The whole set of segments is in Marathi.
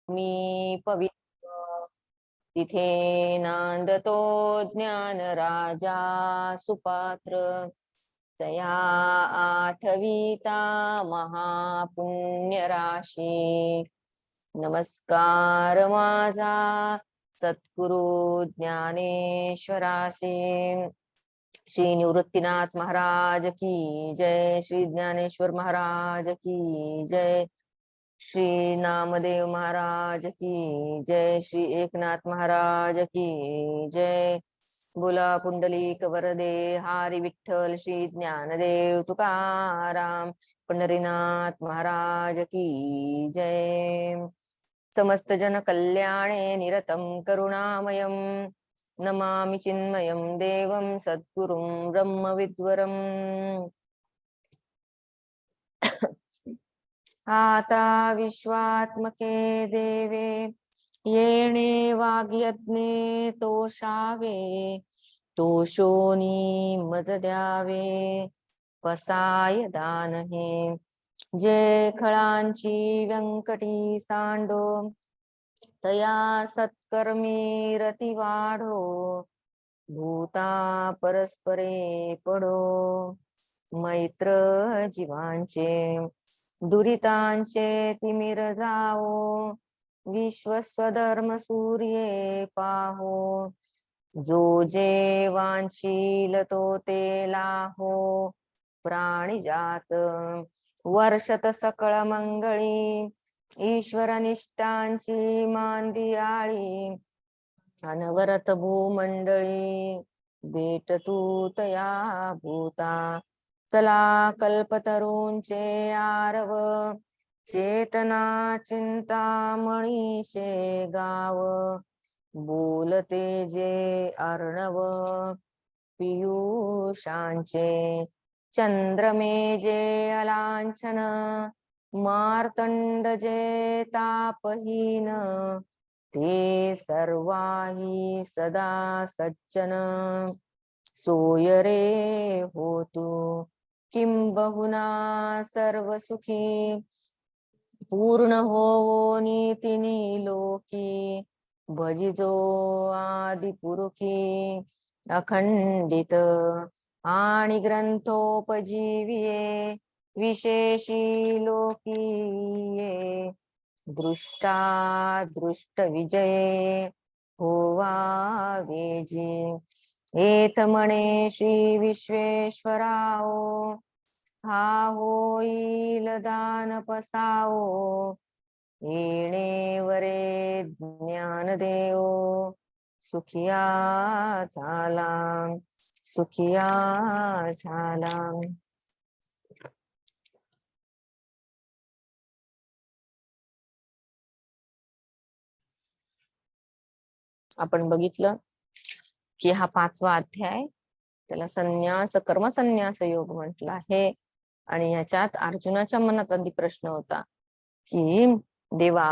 मी पवित्र तिथे नांदतो ज्ञान राजा सुपात्र तया आठवीता महापुण्य राशी नमस्कार माझा सद्गुरु ज्ञानेश्वरासी श्री निवृत्तीनाथ महाराज की जय श्री ज्ञानेश्वर महाराज की जय श्री नामदेव महाराज की जय श्री एकनाथ महाराज की जय बोला पुंडलिक वरदे हरी विठ्ठल श्री ज्ञानदेव तुकाराम पंढरीनाथ महाराज की जय समस्त जन कल्याणे निरतं करुणामयं नमामि चिन्मयं देवं सद्गुरुं ब्रह्मविद्वरम् आता विश्वात्मके देवे येणे वाग्यज्ञे तोषावे तोषोनी मज द्यावे पसाय दान हे जे खळांची व्यंकटी सांडो तया सत्कर्मी रती वाढो भूता परस्परे पडो मैत्र जीवांचे दुरितांचे तिमिर जाओ विश्वस्वधर्म सूर्ये पाहो जो जे वांछील तो ते लाहो प्राणी जात वर्षत सकळ मंगळी ईश्वर निष्ठांची मांदियाळी अनवरत भूमंडळी भेट तू तया भूता चला कल्पतरूंचे आरव चेतना चिंतामणीचे गाव बोलते जे अर्णव पियुषांचे चंद्रमे जे अलांछन मार्तंड जे तापहीन ते सर्वाही सदा सज्जन सोय रे होतु किंबहुना सर्व सुखी पूर्ण होवो नीतिनी लोकी भजिजो आदिपुरुषी अखंडित आणि ग्रंथोपजीविये विशेषी लोकीये दृष्टा दृष्ट विजये होवा वेजी एत म्हणे श्री विश्वेश्वराओ हा होईल दान पसाओ येणे वरे ज्ञान देव सुखिया झाला सुखिया झाला आपण बघितलं की हा 5वा अध्याय त्याला संन्यास कर्मसन्यास योग म्हटलं आहे आणि याच्यात अर्जुनाच्या मनात आधी प्रश्न होता की देवा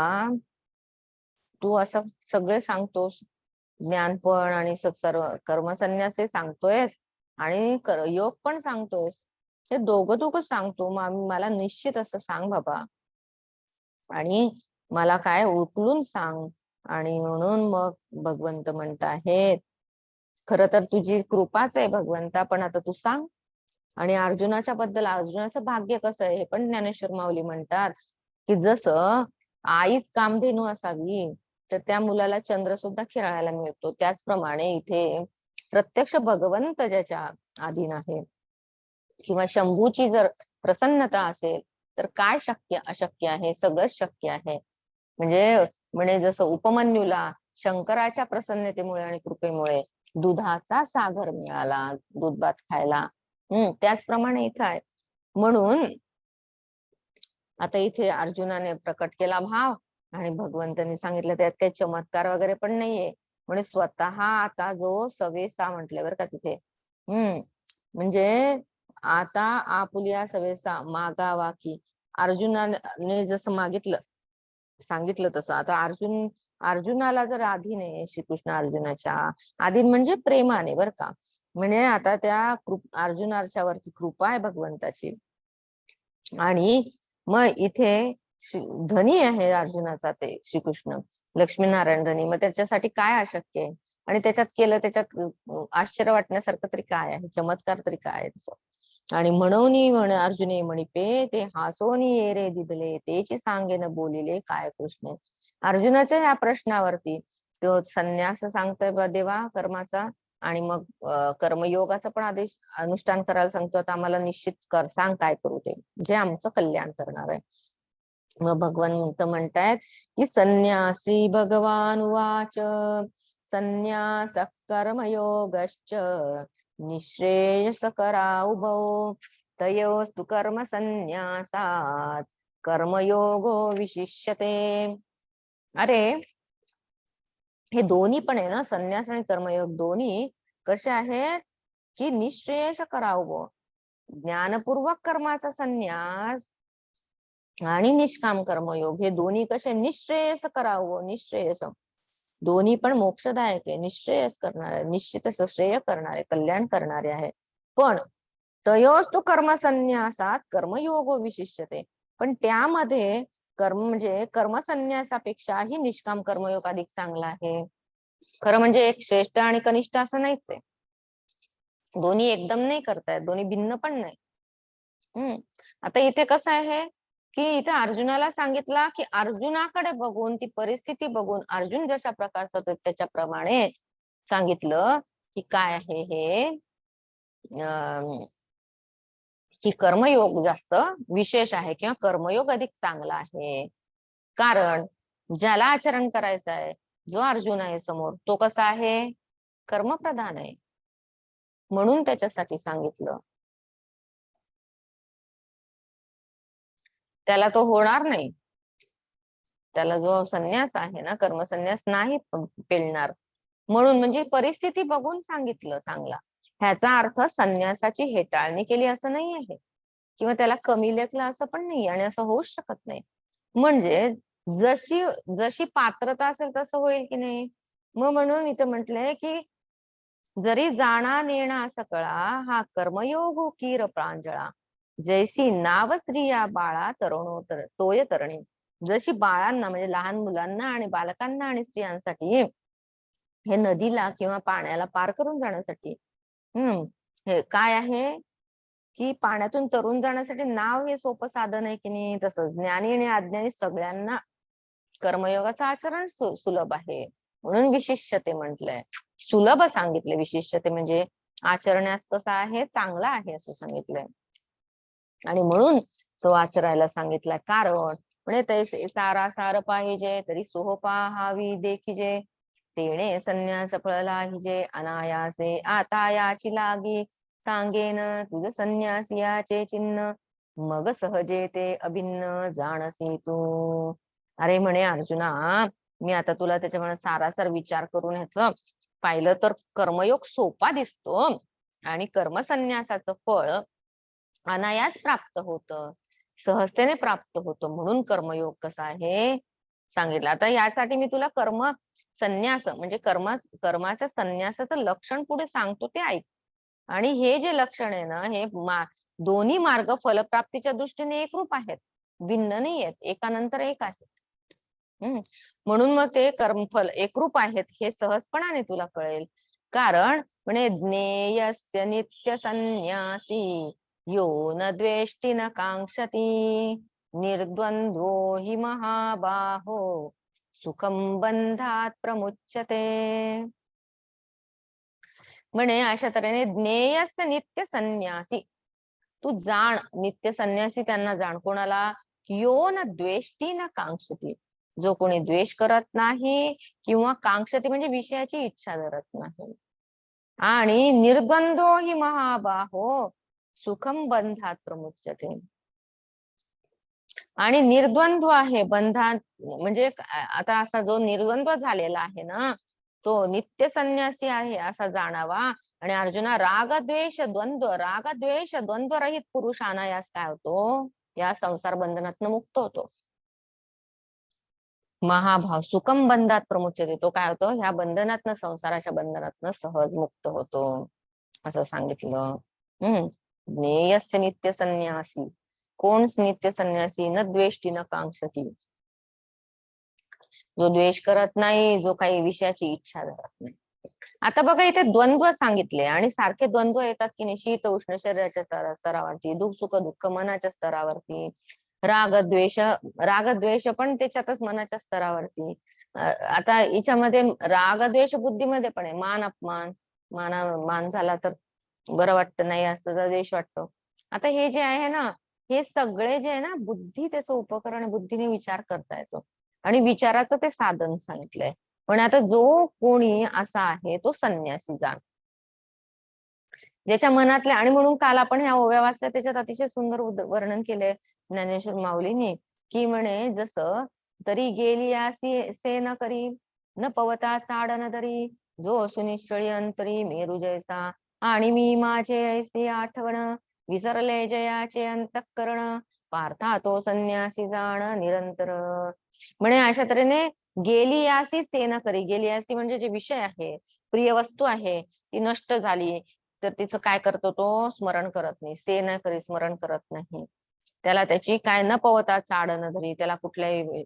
तू असं सगळे सांगतोस ज्ञान पण आणि सर्व कर्मसन्यास सांगतोयस आणि योग पण सांगतोयस हे दोघं सांगतो मला निश्चित असं सांग बाबा आणि मला काय उकलून सांग आणि म्हणून मग भगवंत म्हणत आहेत खर तर तुझी कृपाच आहे भगवंता पण आता तू सांग आणि अर्जुनाच्या बद्दल अर्जुनाचं भाग्य कसं आहे हे पण ज्ञानेश्वर माऊली म्हणतात की जसं आईच कामधेनू असावी तर त्या मुलाला चंद्र सुद्धा खेळायला मिळतो त्याचप्रमाणे इथे प्रत्यक्ष भगवंत ज्याच्या अधीन आहे किंवा शंभूची जर प्रसन्नता असेल तर काय शक्य अशक्य आहे सगळंच शक्य आहे म्हणजे जसं उपमन्यूला शंकराच्या प्रसन्नतेमुळे आणि कृपेमुळे दुधाचा सागर मिळाला दूध भात खायला त्याचप्रमाणे इथं आहे म्हणून आता इथे अर्जुनाने प्रकट केला भाव आणि भगवंतांनी सांगितलं त्यात काही चमत्कार वगैरे पण नाहीये म्हणजे स्वतः आता जो सवेसा म्हटलं बरं का तिथे म्हणजे आता आपुलिया सवेसा मागावा की अर्जुनाने जसं सांगितलं तसं आता अर्जुनाला जर अधीन आहे श्रीकृष्ण अर्जुनाच्या अधीन म्हणजे प्रेमाने बर का म्हणजे आता त्या अर्जुनाच्या वरती कृपा आहे भगवंताची आणि मग इथे धनी आहे अर्जुनाचा ते श्रीकृष्ण, लक्ष्मीनारायण धनी. मग त्याच्यासाठी काय अशक्य आहे? आणि त्याच्यात केलं, त्याच्यात आश्चर्य वाटण्यासारखं तरी काय आहे? चमत्कार तरी काय आहे त्याचा? आणि म्हणून म्हण अर्जुने म्हणिपे ते हासोनी ये रे दिदले तेची सांगेन बोलिले काय कृष्ण. अर्जुनाच्या ह्या प्रश्नावरती तो संन्यास सांगतोय बा देवा कर्माचा, आणि मग कर्मयोगाचा पण आदेश अनुष्ठान करायला सांगतो. आता आम्हाला निश्चित कर, सांग काय करू ते, जे आमचं कल्याण करणार आहे. मग भगवंत म्हणतायत की संन्यासी भगवान वाच संन्यास कर्मयोगश्च निःश्रेयस करा उभो तयोस्तु कर्म संन्यासात कर्मयोगो विशिष्यते. अरे हे दोन्ही पण आहे ना, संन्यास आणि कर्मयोग दोन्ही कसे आहेत की निःश्रेयस करावं. ज्ञानपूर्वक कर्माचा संन्यास आणि निष्काम कर्मयोग हे दोन्ही कसे निःश्रेयस करावं. निःश्रेयस दोन्ही पण मोक्षदायक आहे, निश्चयच करणारे, निश्चित असं श्रेय करणारे, कल्याण करणारे आहे. पण तयोस्तु कर्म संन्यासात कर्मयोग विशिष्यते. पण त्यामध्ये कर्म म्हणजे कर्मसन्यासापेक्षाही निष्काम कर्मयोग अधिक चांगला आहे. खरं म्हणजे एक श्रेष्ठ आणि कनिष्ठ असं नाहीच आहे, दोन्ही एकदम नाही करतायत, दोन्ही भिन्न पण नाही. आता इथे कसं आहे की इथे अर्जुनाला सांगितला की अर्जुनाकडे बघून, ती परिस्थिती बघून अर्जुन जशा प्रकारचा होता त्याच्याप्रमाणे सांगितलं की काय आहे हे, की कर्मयोग जास्त विशेष आहे किंवा कर्मयोग अधिक चांगला आहे. कारण ज्याला आचरण करायचं आहे, जो अर्जुन आहे समोर, तो कसा आहे, कर्मप्रधान आहे, म्हणून त्याच्यासाठी सांगितलं. त्याला तो होणार नाही, त्याला जो संन्यास आहे ना, कर्मसन्यास नाही पेलणार, म्हणून म्हणजे परिस्थिती बघून सांगितलं चांगला. ह्याचा अर्थ संन्यासाची हेटाळणी केली असं नाही आहे, किंवा त्याला कमी लेखलं असं पण नाही, आणि असं होऊच शकत नाही. म्हणजे जशी जशी पात्रता असेल तसं होईल की नाही. मग म्हणून इथे म्हटलंय की जरी जाणा नेणा सकळा हा कर्मयोग कीर प्रांजळा जैसी नाव स्त्रिया बाळा तरुणोत्तर तोय तरणी. जशी बाळांना म्हणजे लहान मुलांना आणि बालकांना आणि स्त्रियांसाठी हे नदीला किंवा पाण्याला पार करून जाण्यासाठी हे काय आहे की पाण्यातून तरून जाण्यासाठी नाव हे सोपं साधन आहे की नाही, तसंच ज्ञानी आणि अज्ञानी सगळ्यांना कर्मयोगाचं आचरण सुलभ आहे, म्हणून विशिष्यते म्हटलंय. सुलभ सांगितले, विशिष्यते म्हणजे आचरण्यास कसा आहे, चांगला आहे असं सांगितलंय. आणि म्हणून तो आचरायला सांगितलाय. कारण म्हणजे तैसे सारा सार पाहिजे तरी सोह पाहावी देखिजे तेणे संन्यास फळला हिजे अनायासे आता याची लागी सांगेन तुझ संन्यास याचे चिन्ह मग सहजे ते अभिन्न जाणसी तू. अरे म्हणे अर्जुना, मी आता तुला त्याच्यामुळे सारासार विचार करून ह्याच पाहिलं तर कर्मयोग सोपा दिसतो आणि कर्मसन्यासाचं फळ अनायास प्राप्त होतं, सहजतेने प्राप्त होतं, म्हणून कर्मयोग कसा आहे सांगितलं. आता यासाठी मी तुला कर्म संन्यास म्हणजे कर्माच्या संन्यासाचं लक्षण पुढे सांगतो, ते ऐक. आणि हे जे लक्षण आहे ना, हे दोन्ही मार्ग फलप्राप्तीच्या दृष्टीने एकरूप आहेत, भिन्न नाही आहेत, एकानंतर एक आहेत. म्हणून मग ते कर्मफल एकरूप आहेत हे सहजपणाने तुला कळेल. कारण म्हणे ज्ञेयस्य नित्य संन्यासी यो न द्वेष्टी न कांक्षती निर्द्वंद्वो हि महाबाहो सुखम बंधात प्रमुच्यते. म्हणे अशा तऱ्हेने ज्ञेयस्य नित्य संन्यासी, तू जाण नित्य संन्यासी त्यांना जाण. कोणाला? यो न द्वेष्टी न कांक्षती, जो कोणी द्वेष करत नाही किंवा कांक्षती म्हणजे विषयाची इच्छा धरत नाही. आणि निर्द्वंद्वो हि महाबाहो सुखम बंधात प्रमुच्यते. आणि निर्द्वंद्व आहे बंधात, म्हणजे आता असा जो निर्द्वंद्व झालेला आहे ना, तो नित्य संन्यासी आहे असा जाणावा. आणि अर्जुना रागद्वेष द्वंद्व रहित पुरुष अनायास काय होतो, या संसार बंधनातनं मुक्त होतो. महाभाव सुखम बंधात प्रमुच्यते, तो काय होतो, ह्या बंधनातनं, संसाराच्या बंधनातनं सहज मुक्त होतो असं सांगितलं. ज्ञेयस्य नित्य संन्यासी कोण नित्य संन्यासी? न द्वेष्टी न कांक्षती, जो द्वेष करत नाही, जो काही विषयाची इच्छा धरत नाही. आता बघा इथे द्वंद्व सांगितले आणि सारखे द्वंद्व येतात की नाही, शीत उष्ण शरीराच्या स्तरावरती, दुःख दुःख मनाच्या स्तरावरती, राग द्वेष पण त्याच्यातच मनाच्या स्तरावरती. आता याच्यामध्ये राग द्वेष बुद्धीमध्ये पण आहे, मान अपमान, मान झाला तर बरं वाटतं, नाही असतं तर द्वेष वाटतो. आता हे जे आहे ना, हे सगळे जे आहे ना, बुद्धी त्याचं उपकरण, बुद्धीने विचार करता येतो आणि विचाराचं ते साधन सांगितलंय. पण आता जो कोणी असा आहे तो संन्यासी जाण, ज्याच्या मनातल्या, आणि म्हणून काल आपण ह्या ओव्या वाचल्या त्याच्यात अतिशय सुंदर वर्णन केलंय ज्ञानेश्वर माऊलीने, की म्हणे जसं तरी गेली असी से न करी, न पवता चाड न धरी, जो सुनिश्चळी अंतरी मेरू जैसा, आणि मी माझे ऐसे आठवण, विसरले जयाचे अंतःकरण, पार्था तो संन्यासी जाण निरंतर. म्हणे अशा तऱ्हेने गेली यासी से न करी, गेली यासी म्हणजे जे विषय आहे, प्रिय वस्तू आहे, ती नष्ट झाली तर तिचं काय करतो तो? स्मरण करत नाही. से न करी, स्मरण करत नाही. त्याला त्याची काय न पवता चाड न धरी, त्याला कुठल्याही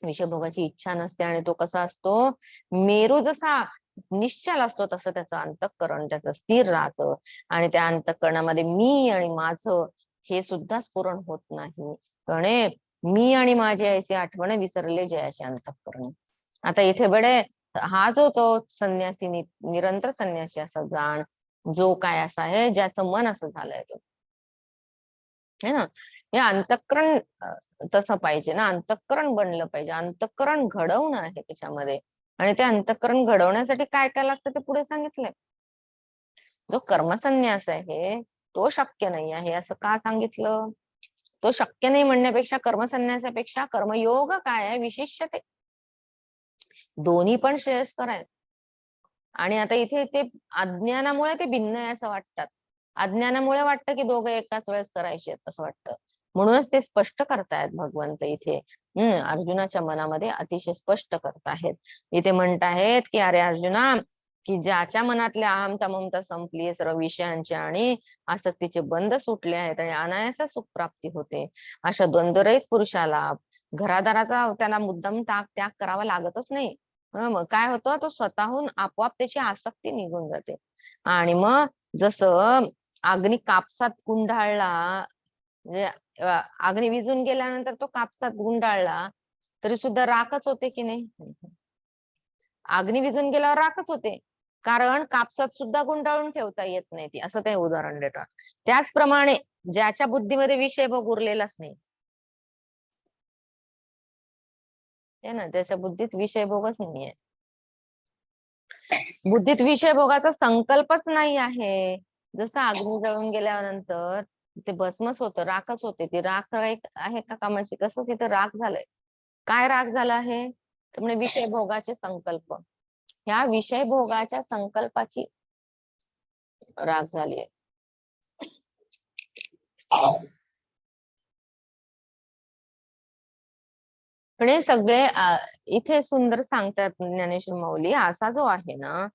विषयभोगाची इच्छा नसते आणि तो कसा असतो? मेरू जसा निश्चल असतो तसं त्याचं अंतःकरण त्याचं स्थिर राहतं आणि त्या अंतःकरणामध्ये मी आणि माझं हे सुद्धा स्फुरण होत नाही. कणे मी आणि माझे ऐसे आठवण, विसरले जयाचे अंतःकरण. आता इथे बडे हा जो तो संन्यासी, निरंतर संन्यासी असा जाण, जो काय असा आहे, ज्याचं मन असं झालंय तो, है ना, हे अंतःकरण तसं पाहिजे ना, अंतःकरण बनलं पाहिजे, अंतःकरण घडवणं आहे त्याच्यामध्ये. आणि ते अंतःकरण घडवण्यासाठी काय काय लागतं ते पुढे सांगितलंय. जो कर्मसन्यास आहे तो शक्य नाही आहे, असं का सांगितलं? तो शक्य नाही म्हणण्यापेक्षा, कर्मसन्यासापेक्षा कर्मयोग काय आहे, विशिष्य दोन्ही पण श्रेयस्कर आहे. आणि आता इथे ते अज्ञानामुळे ते भिन्न आहे असं वाटतात. अज्ञानामुळे वाटतं की दोघं एकाच वेळेस करायचे असं वाटतं. म्हणूनच ते स्पष्ट करतायत भगवंत इथे. अर्जुनाच्या मनामध्ये अतिशय स्पष्ट करतायत. इथे म्हणतायत की अरे अर्जुना, की ज्याच्या मनातल्या अहमता ममता संपली, सर्व विषयांचे आणि आसक्तीचे बंध सुटले आहेत आणि अनायास सुख प्राप्ती होते, अशा द्वंद्वरहित पुरुषाला घरादाराचा त्याला मुद्दाम त्याग करावा लागतच नाही. मग काय होतं, तो स्वतःहून आपोआप त्याची आसक्ती निघून जाते. आणि मग जसं अग्नी कापसात गुंडाळला, म्हणजे अग्नी विझून गेल्यानंतर तो कापसात गुंडाळला तरी सुद्धा राखच होते की नाही? अग्नी विझून गेल्यावर राखच होते, कारण कापसात सुद्धा गुंडाळून ठेवता येत नाही ती, असं ते उदाहरण देतात. त्याचप्रमाणे ज्याच्या बुद्धीमध्ये विषय भोग उरलेलाच नाही, है ना, त्याच्या बुद्धीत विषय भोगच नाहीये, बुद्धीत विषय भोगाचा संकल्पच नाही आहे. जसं अग्नी जळून गेल्यानंतर ते भस्मच होतं, राखच होते, ती राख आहे का कामाची, तसं तिथं राख झालंय. काय राख झाला आहे? तर म्हणजे विषय भोगाचे संकल्प, ह्या विषय भोगाच्या संकल्पाची राख झाली आहे. पण हे सगळे इथे सुंदर सांगतात ज्ञानेश्वर माऊली, असा जो आहे ना,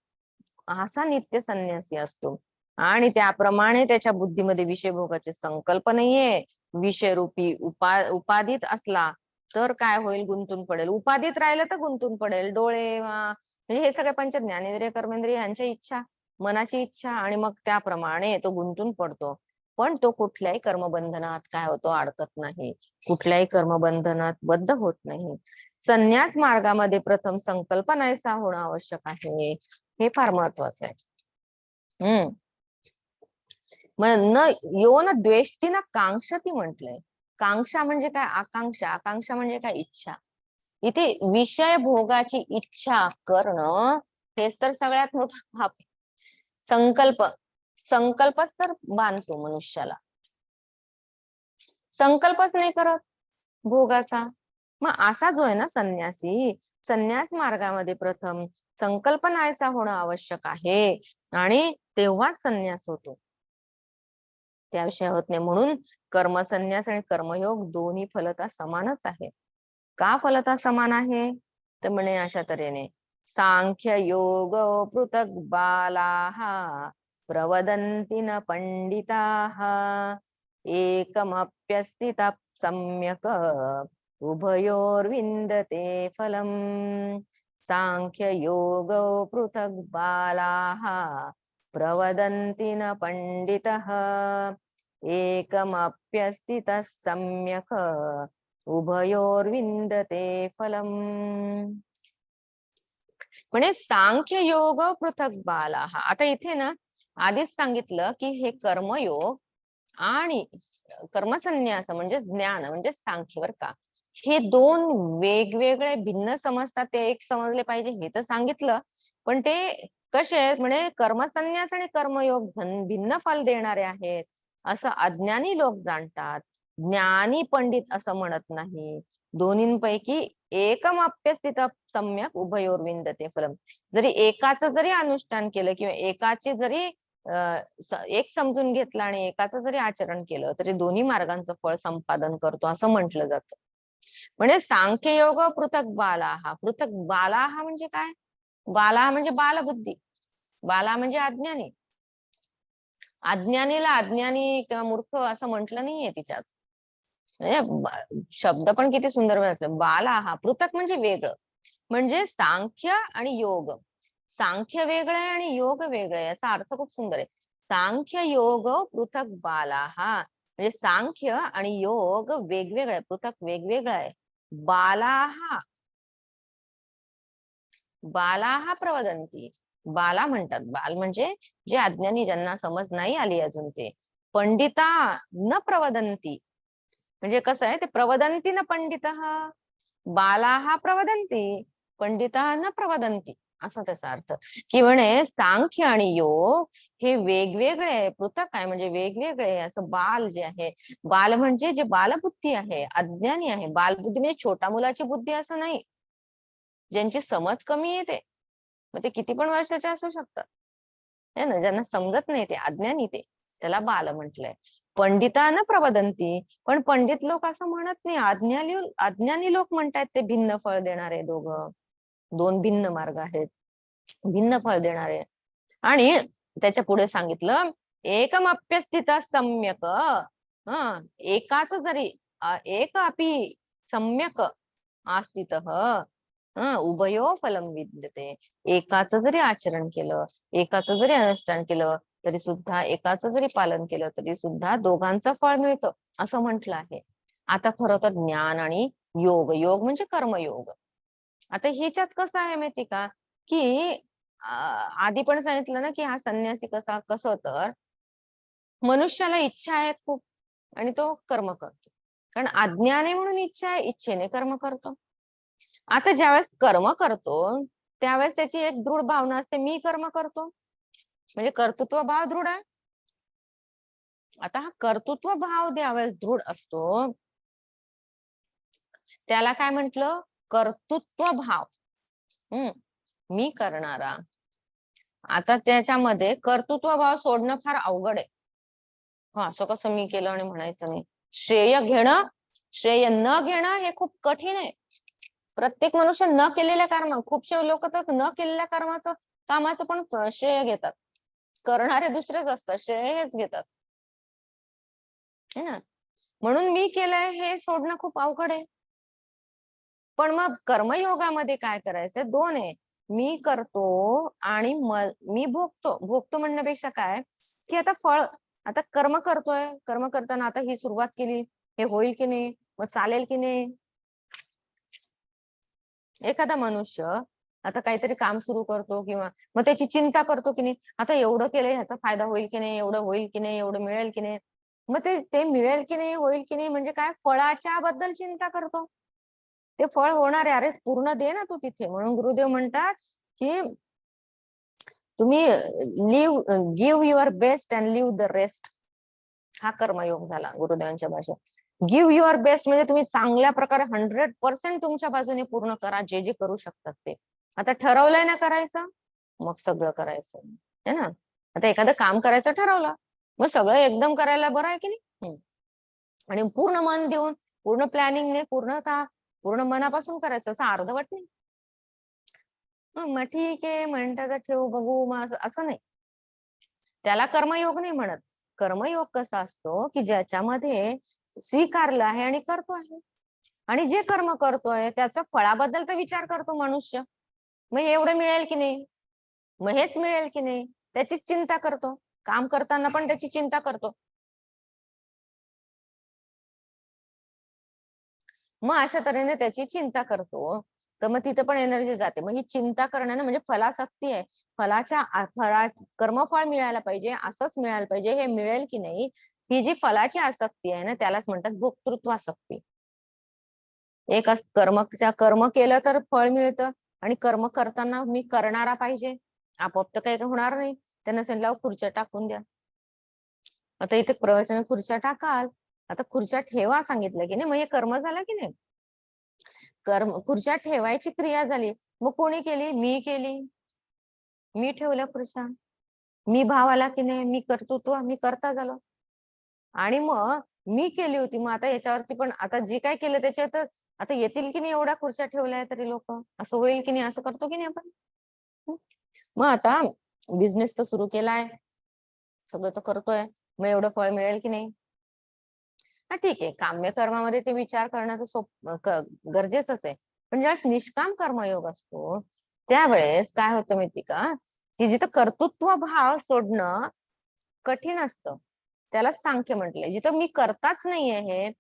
असा नित्य संन्यासी असतो आणि त्याप्रमाणे त्याच्या बुद्धीमध्ये विषय भोगाचे संकल्प नाहीये. विषयरूपी उपाधीत असला तर काय होईल? गुंतून पडेल. उपाधीत राहिलं तर गुंतून पडेल. डोळे म्हणजे हे सगळे पंच ज्ञानेंद्रिय कर्मेंद्रिय यांच्या इच्छा, मनाची इच्छा, आणि मग त्याप्रमाणे तो गुंतून पडतो. पण तो कुठल्याही कर्मबंधनात काय होतो? अडकत नाही. कुठल्याही कर्मबंधनात बद्ध होत नाही. संन्यास मार्गामध्ये प्रथम संकल्प नाहीसा होणं आवश्यक आहे, हे फार महत्वाचं आहे. न यो न द्वेष्टी न कांक्षती म्हटलंय. कांक्षा म्हणजे काय? आकांक्षा. आकांक्षा म्हणजे काय? इच्छा. इथे विषय भोगाची इच्छा करणं हेच तर सगळ्यात मोठं पाप आहे. संकल्पच तर बांधतो मनुष्याला. संकल्पच नाही करत भोगाचा. मग असा जो आहे ना संन्यासी, संन्यास मार्गामध्ये प्रथम संकल्प नाहीसा होणं आवश्यक आहे आणि तेव्हाच संन्यास होतो, त्याविषयी होत नाही. म्हणून कर्मसन्यास आणि कर्मयोग दोन्ही फलता समानच आहे. का फलता समान आहे? तर म्हणे अशा तऱ्हेने, सांख्य योग पृथक बालाः प्रवदन्ति न पंडिताः, एकमप्यस्थितः सम्यक् उभयोर्विन्दते फलम् सांख्ययोगौ पृथक् बालाः प्रवदन्ति न पंडितः एकमप्यस्थितः सम्यक् उभयोर्विन्दते फलम्. म्हणजे सांख्य योग पृथक बालाः. आता इथे ना आधीच सांगितलं की हे कर्मयोग आणि कर्मसन्यास म्हणजे ज्ञान म्हणजे सांख्य बर का, हे दोन वेगवेगळे भिन्न समजतात, ते एक समजले पाहिजे हे तर सांगितलं. पण ते कसे आहेत म्हणजे कर्मसन्यास आणि कर्मयोग भिन्न फल देणारे आहेत असं अज्ञानी लोक जाणतात, ज्ञानी पंडित असं म्हणत नाही. दोन्हींपैकी एकमाप्यस्थित सम्यक उभयोर्विंदते फलम. जरी एकाचं जरी अनुष्ठान केलं किंवा एकाचे जरी एक समजून घेतलं आणि एकाचं जरी आचरण केलं तरी दोन्ही मार्गांचं फळ संपादन करतो असं म्हटलं जातं. म्हणजे सांख्ययोग पृथक बालाहा. पृथक बालाहा म्हणजे काय? बाला म्हणजे बालबुद्धी, बाला म्हणजे अज्ञानी. अज्ञानीला अज्ञानी किंवा मूर्ख असं म्हटलं नाहीये तिच्यात. म्हणजे शब्द पण किती सुंदर असलं. बालाहा पृथक म्हणजे वेगळं. म्हणजे सांख्य आणि योग, सांख्य वेगळं आहे आणि योग वेगळं आहे याचा अर्थ खूप सुंदर आहे. सांख्य योग पृथक बालाहा म्हणजे सांख्य आणि योग वेगवेगळं आहे, पृथक वेगवेगळं आहे. बालाहा, बालाहा प्रवदंती, बाला म्हणतात. बाल म्हणजे जे अज्ञानी, ज्यांना समज नाही आली अजून ते. पंडिता न प्रवदंती म्हणजे कसं आहे ते, प्रवदंती न पंडितः, बालाहा प्रवदंती पंडितः न प्रवदंती असं त्याचा अर्थ. की म्हणे सांख्य आणि योग हे वेगवेगळे आहे, पृथक आहे म्हणजे वेगवेगळे आहे. असं बाल जे आहे, बाल म्हणजे जे बालबुद्धी आहे, अज्ञानी आहे. बालबुद्धी म्हणजे छोटा मुलाची बुद्धी असं नाही, ज्यांची समज कमी येते, मग ते किती पण वर्षाचे असू शकतात है ना, ज्यांना समजत नाही ते अज्ञानी, ते त्याला बाल म्हटलंय. पंडिता न प्रवदंती, पण पंडित लोक असं म्हणत नाही, अज्ञानी लोक म्हणतात ते भिन्न फळ देणारे दोघं, दोन भिन्न मार्ग आहेत, भिन्न फळ देणारे. आणि त्याच्या पुढे सांगितलं एकमप्यस्थित सम्यक, एकाच जरी एक अपि सम्यक आस्थित उभयो फलम विद्यते. एकाच जरी आचरण केलं, एकाच जरी अनुष्ठान केलं तरी सुद्धा, एकाच जरी पालन केलं तरी सुद्धा दोघांचं फळ मिळतं असं म्हटलं आहे. आता खरं तर ज्ञान आणि योग, योग म्हणजे कर्मयोग. आता ह्याच्यात कसं आहे माहिती का, की आधी पण सांगितलं ना की हा संन्यासी कसं तर मनुष्याला इच्छा आहेत खूप आणि तो कर्म करतो, कारण अज्ञान आहे म्हणून इच्छा आहे, इच्छेने कर्म करतो. आता ज्यावेळेस कर्म करतो त्यावेळेस त्याची एक दृढ भावना असते, मी कर्म करतो म्हणजे कर्तृत्व भाव दृढ आहे. आता हा कर्तृत्व भाव ज्यावेळेस दृढ असतो त्याला काय म्हंटल, कर्तृत्व भाव. मी करणारा. आता त्याच्यामध्ये कर्तृत्व भाव सोडणं फार अवघड आहे. असं कसं मी केलं आणि म्हणायचं नाही. श्रेय घेणं, श्रेय न घेणं हे खूप कठीण आहे. प्रत्येक मनुष्य न केलेल्या कर्म, खूपशे लोक तर न केलेल्या कामाचं पण श्रेय घेतात. करणारे दुसरेच असतात, श्रेय हेच घेतात है ना. म्हणून मी केलंय हे सोडणं खूप अवघड आहे. पण मग कर्मयोगामध्ये काय करायचंय, दोन आहे. मी करतो आणि मी भोगतो. भोगतो म्हणण्यापेक्षा काय की आता फळ, आता कर्म करतोय, कर्म करताना आता ही सुरुवात केली, हे होईल की नाही, मग चालेल की नाही. एखादा मनुष्य आता काहीतरी काम सुरू करतो किंवा मग त्याची चिंता करतो की नाही, आता एवढं केलंय ह्याचा फायदा होईल की नाही, एवढं होईल की नाही, एवढं मिळेल की नाही. मग ते मिळेल की नाही, होईल की नाही म्हणजे काय, फळाच्या बद्दल चिंता करतो. ते फळ होणार आहे, अरे पूर्ण दे ना तू तिथे. म्हणून गुरुदेव म्हणतात की तुम्ही give your best and live the rest. हा कर्मयोग झाला गुरुदेवांच्या भाषेत. गिव्ह युअर बेस्ट म्हणजे तुम्ही चांगल्या प्रकारे 100% तुमच्या बाजूने पूर्ण करा, जे जे करू शकतात ते. आता ठरवलंय ना करायचं, मग सगळं करायचं है ना. आता एखादं काम करायचं ठरवलं, मग सगळं एकदम करायला बरं आहे की नाही. आणि पूर्ण मन देऊन, पूर्ण प्लॅनिंगने, पूर्ण मनापासून करायचं, असं अर्धवट नाही. मग ठीक आहे म्हणतात ठेवू बघू मग असं नाही, त्याला कर्मयोग नाही म्हणत. कर्मयोग कसा असतो की ज्याच्यामध्ये स्वीकारलं आहे आणि करतो आहे, आणि जे कर्म करतोय त्याचा फळाबद्दल तर विचार करतो मनुष्य. मग एवढं मिळेल की नाही, मग हेच मिळेल की नाही, त्याचीच चिंता करतो. काम करताना पण त्याची चिंता करतो. मग अशा तऱ्हेने त्याची चिंता करतो, तर मग तिथे पण एनर्जी जाते. मग ही चिंता करण्याने म्हणजे फलासक्ती आहे. फळा कर्मफळ मिळायला पाहिजे, असंच मिळायला पाहिजे, हे मिळेल की नाही, ही जी फलाची आसक्ती आहे ना, त्यालाच म्हणतात भोक्तृत्वासक्ती. एक कर्म केलं तर फळ मिळतं, आणि कर्म करताना मी करणारा पाहिजे. आपोआप तर काही होणार नाही. त्यांना सांगितलं खुर्च्या टाकून द्या. आता इथे प्रवचन खुर्च्या टाकाल, आता खुर्च्या ठेवा सांगितलं की नाही, मग हे कर्म झालं की नाही. खुर्च्या ठेवायची क्रिया झाली, मग कोणी केली? मी केली. मी ठेवल्या खुर्च्या. मी भाव आला की नाही, मी कर्तृत्व, मी करता झालो. आणि मग मी केली होती, मग आता याच्यावरती पण आता जे काय केलं त्याच्यात आता येतील की नाही एवढ्या खुर्च्या ठेवल्या तरी लोक, असं होईल की नाही, असं करतो की नाही आपण. मग आता बिझनेस तर सुरू केलाय, सगळं तर करतोय, मग एवढं फळ मिळेल की नाही. हा ठीक आहे, काम्य कर्मामध्ये ते विचार करणं गरजेचंच आहे. पण ज्यावेळेस निष्काम कर्मयोग असतो त्यावेळेस काय होतं माहिती का, की जिथं कर्तृत्व भाव सोडणं कठीण असतं, त्याला सांख्य म्हटलंय. जिथं मी करताच नाहीये हे,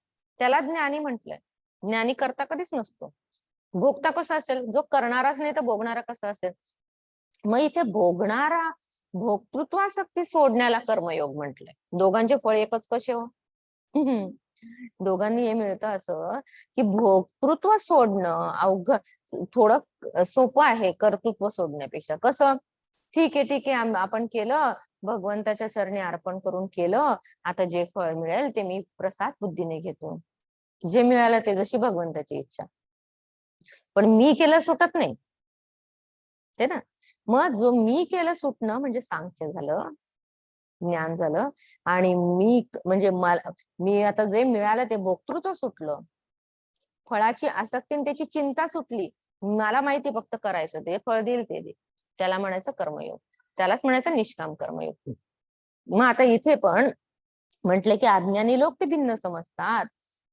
त्याला ज्ञानी म्हटलंय. ज्ञानी करता कधीच नसतो. भोगता कसा असेल, जो करणाराच नाही तर भोगणारा कसा असेल. मग इथे भोक्तृत्वासक्ती सोडण्याला कर्मयोग म्हटलंय. दोघांचे फळ एकच कसे हो. दोघांनी हे मिळतं असं की भोक्तृत्व सोडणं अवघड थोडं सोपं आहे कर्तृत्व सोडण्यापेक्षा. कसं, ठीक आहे आपण केलं, भगवंताच्या चरणी अर्पण करून केलं, आता जे फळ मिळेल ते मी प्रसाद बुद्धीने घेतो, जे मिळालं ते जशी भगवंताची इच्छा. पण मी केलं सुटत नाही, हे ना. मग जो मी केलं सुटणं म्हणजे सांख्य झालं, ज्ञान झालं. आणि मी म्हणजे मी आता जे मिळालं ते भोक्तृत्व सुटलं, फळाची आसक्ती आणि त्याची चिंता सुटली. मला माहिती फक्त करायचं, ते फळ देईल ते दे, त्याला म्हणायचं कर्मयोग, त्यालाच म्हणायचं निष्काम कर्मयोग. मग आता इथे पण म्हटले की अज्ञानी लोक ते भिन्न समजतात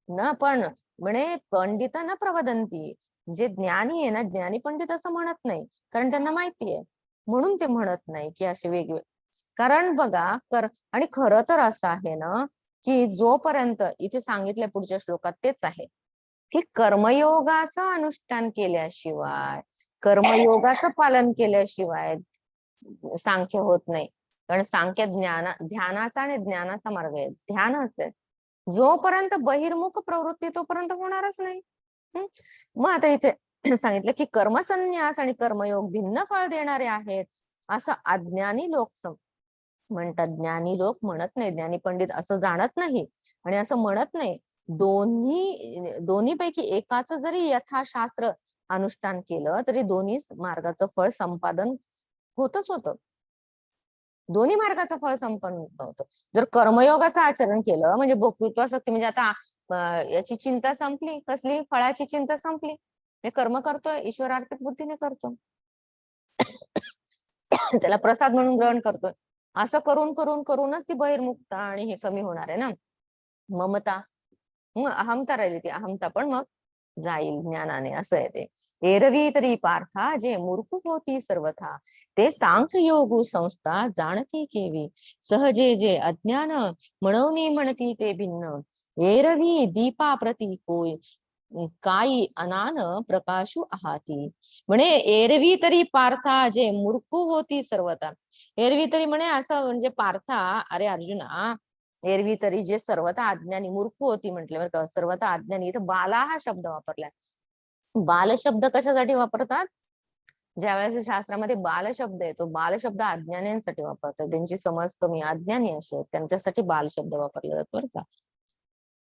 ना, पण म्हणे पंडित न प्रवदंती, जे ज्ञानी आहे ना, ज्ञानी पंडित असं म्हणत नाही, कारण त्यांना माहिती आहे, म्हणून ते म्हणत नाही की असे वेगवेगळे. कारण बघा आणि खरं तर असं आहे ना, की जोपर्यंत इथे सांगितलंय पुढच्या श्लोकात तेच आहे की कर्मयोगाचं अनुष्ठान केल्याशिवाय, कर्मयोगाचं पालन केल्याशिवाय सांख्य होत नाही. कारण सांख्य ध्यानाचा आणि ज्ञानाचा मार्ग आहे. ध्यान आहे, जोपर्यंत बहिर्मुख प्रवृत्ती तोपर्यंत होणारच नाही. मग आता इथे सांगितलं की कर्मसन्यास आणि कर्मयोग भिन्न फळ देणारे आहेत, असं अज्ञानी लोक म्हणतात. ज्ञानी लोक म्हणत नाही, ज्ञानी पंडित असं जाणत नाही आणि असं म्हणत नाही. दोन्ही पैकी एकाच जरी यथाशास्त्र अनुष्ठान केलं तरी दोन्ही मार्गाचं फळ संपादन होतच होतं. दोन्ही मार्गाचं फळ संपन्न होतं. जर कर्मयोगाचं आचरण केलं म्हणजे भोक्तृत्वासक्ती, म्हणजे आता याची चिंता संपली, कसली फळाची चिंता संपली, हे कर्म करतोय ईश्वरार्पित बुद्धीने करतो, त्याला प्रसाद म्हणून ग्रहण करतोय. असं करून करून करूनच ती बहिर्मुखता आणि हे कमी होणार आहे ना, ममता. मग अहमता राहिली, ती अहमता पण मग जाईल ज्ञानाने, असं आहे ते. एरवी तरी पार्था जे मूर्ख होती सर्वथा, ते सांख्य योगू संस्था जाणती केवी, सहजे जे अज्ञान म्हणून म्हणती ते भिन्न, एरवी दीपा प्रती कोय काही अनान प्रकाशू आहाती. म्हणे एरवी तरी पार्था जे मूर्ख होती सर्वथा, एरवी तरी म्हणे असं म्हणजे पार्था, अरे अर्जुना, एरवी तरी जे सर्वथा अज्ञानी, मूर्ख होती म्हटले बरं का, सर्वथा अज्ञानी. इथं बाला हा शब्द वापरलाय. बाल शब्द कशासाठी वापरतात, ज्या वेळेस शास्त्रामध्ये बाल शब्द येतो, बाल शब्द अज्ञानींसाठी वापरतात, त्यांची समज कमी अज्ञानी असे त्यांच्यासाठी बाल शब्द वापरला जातो बरं का.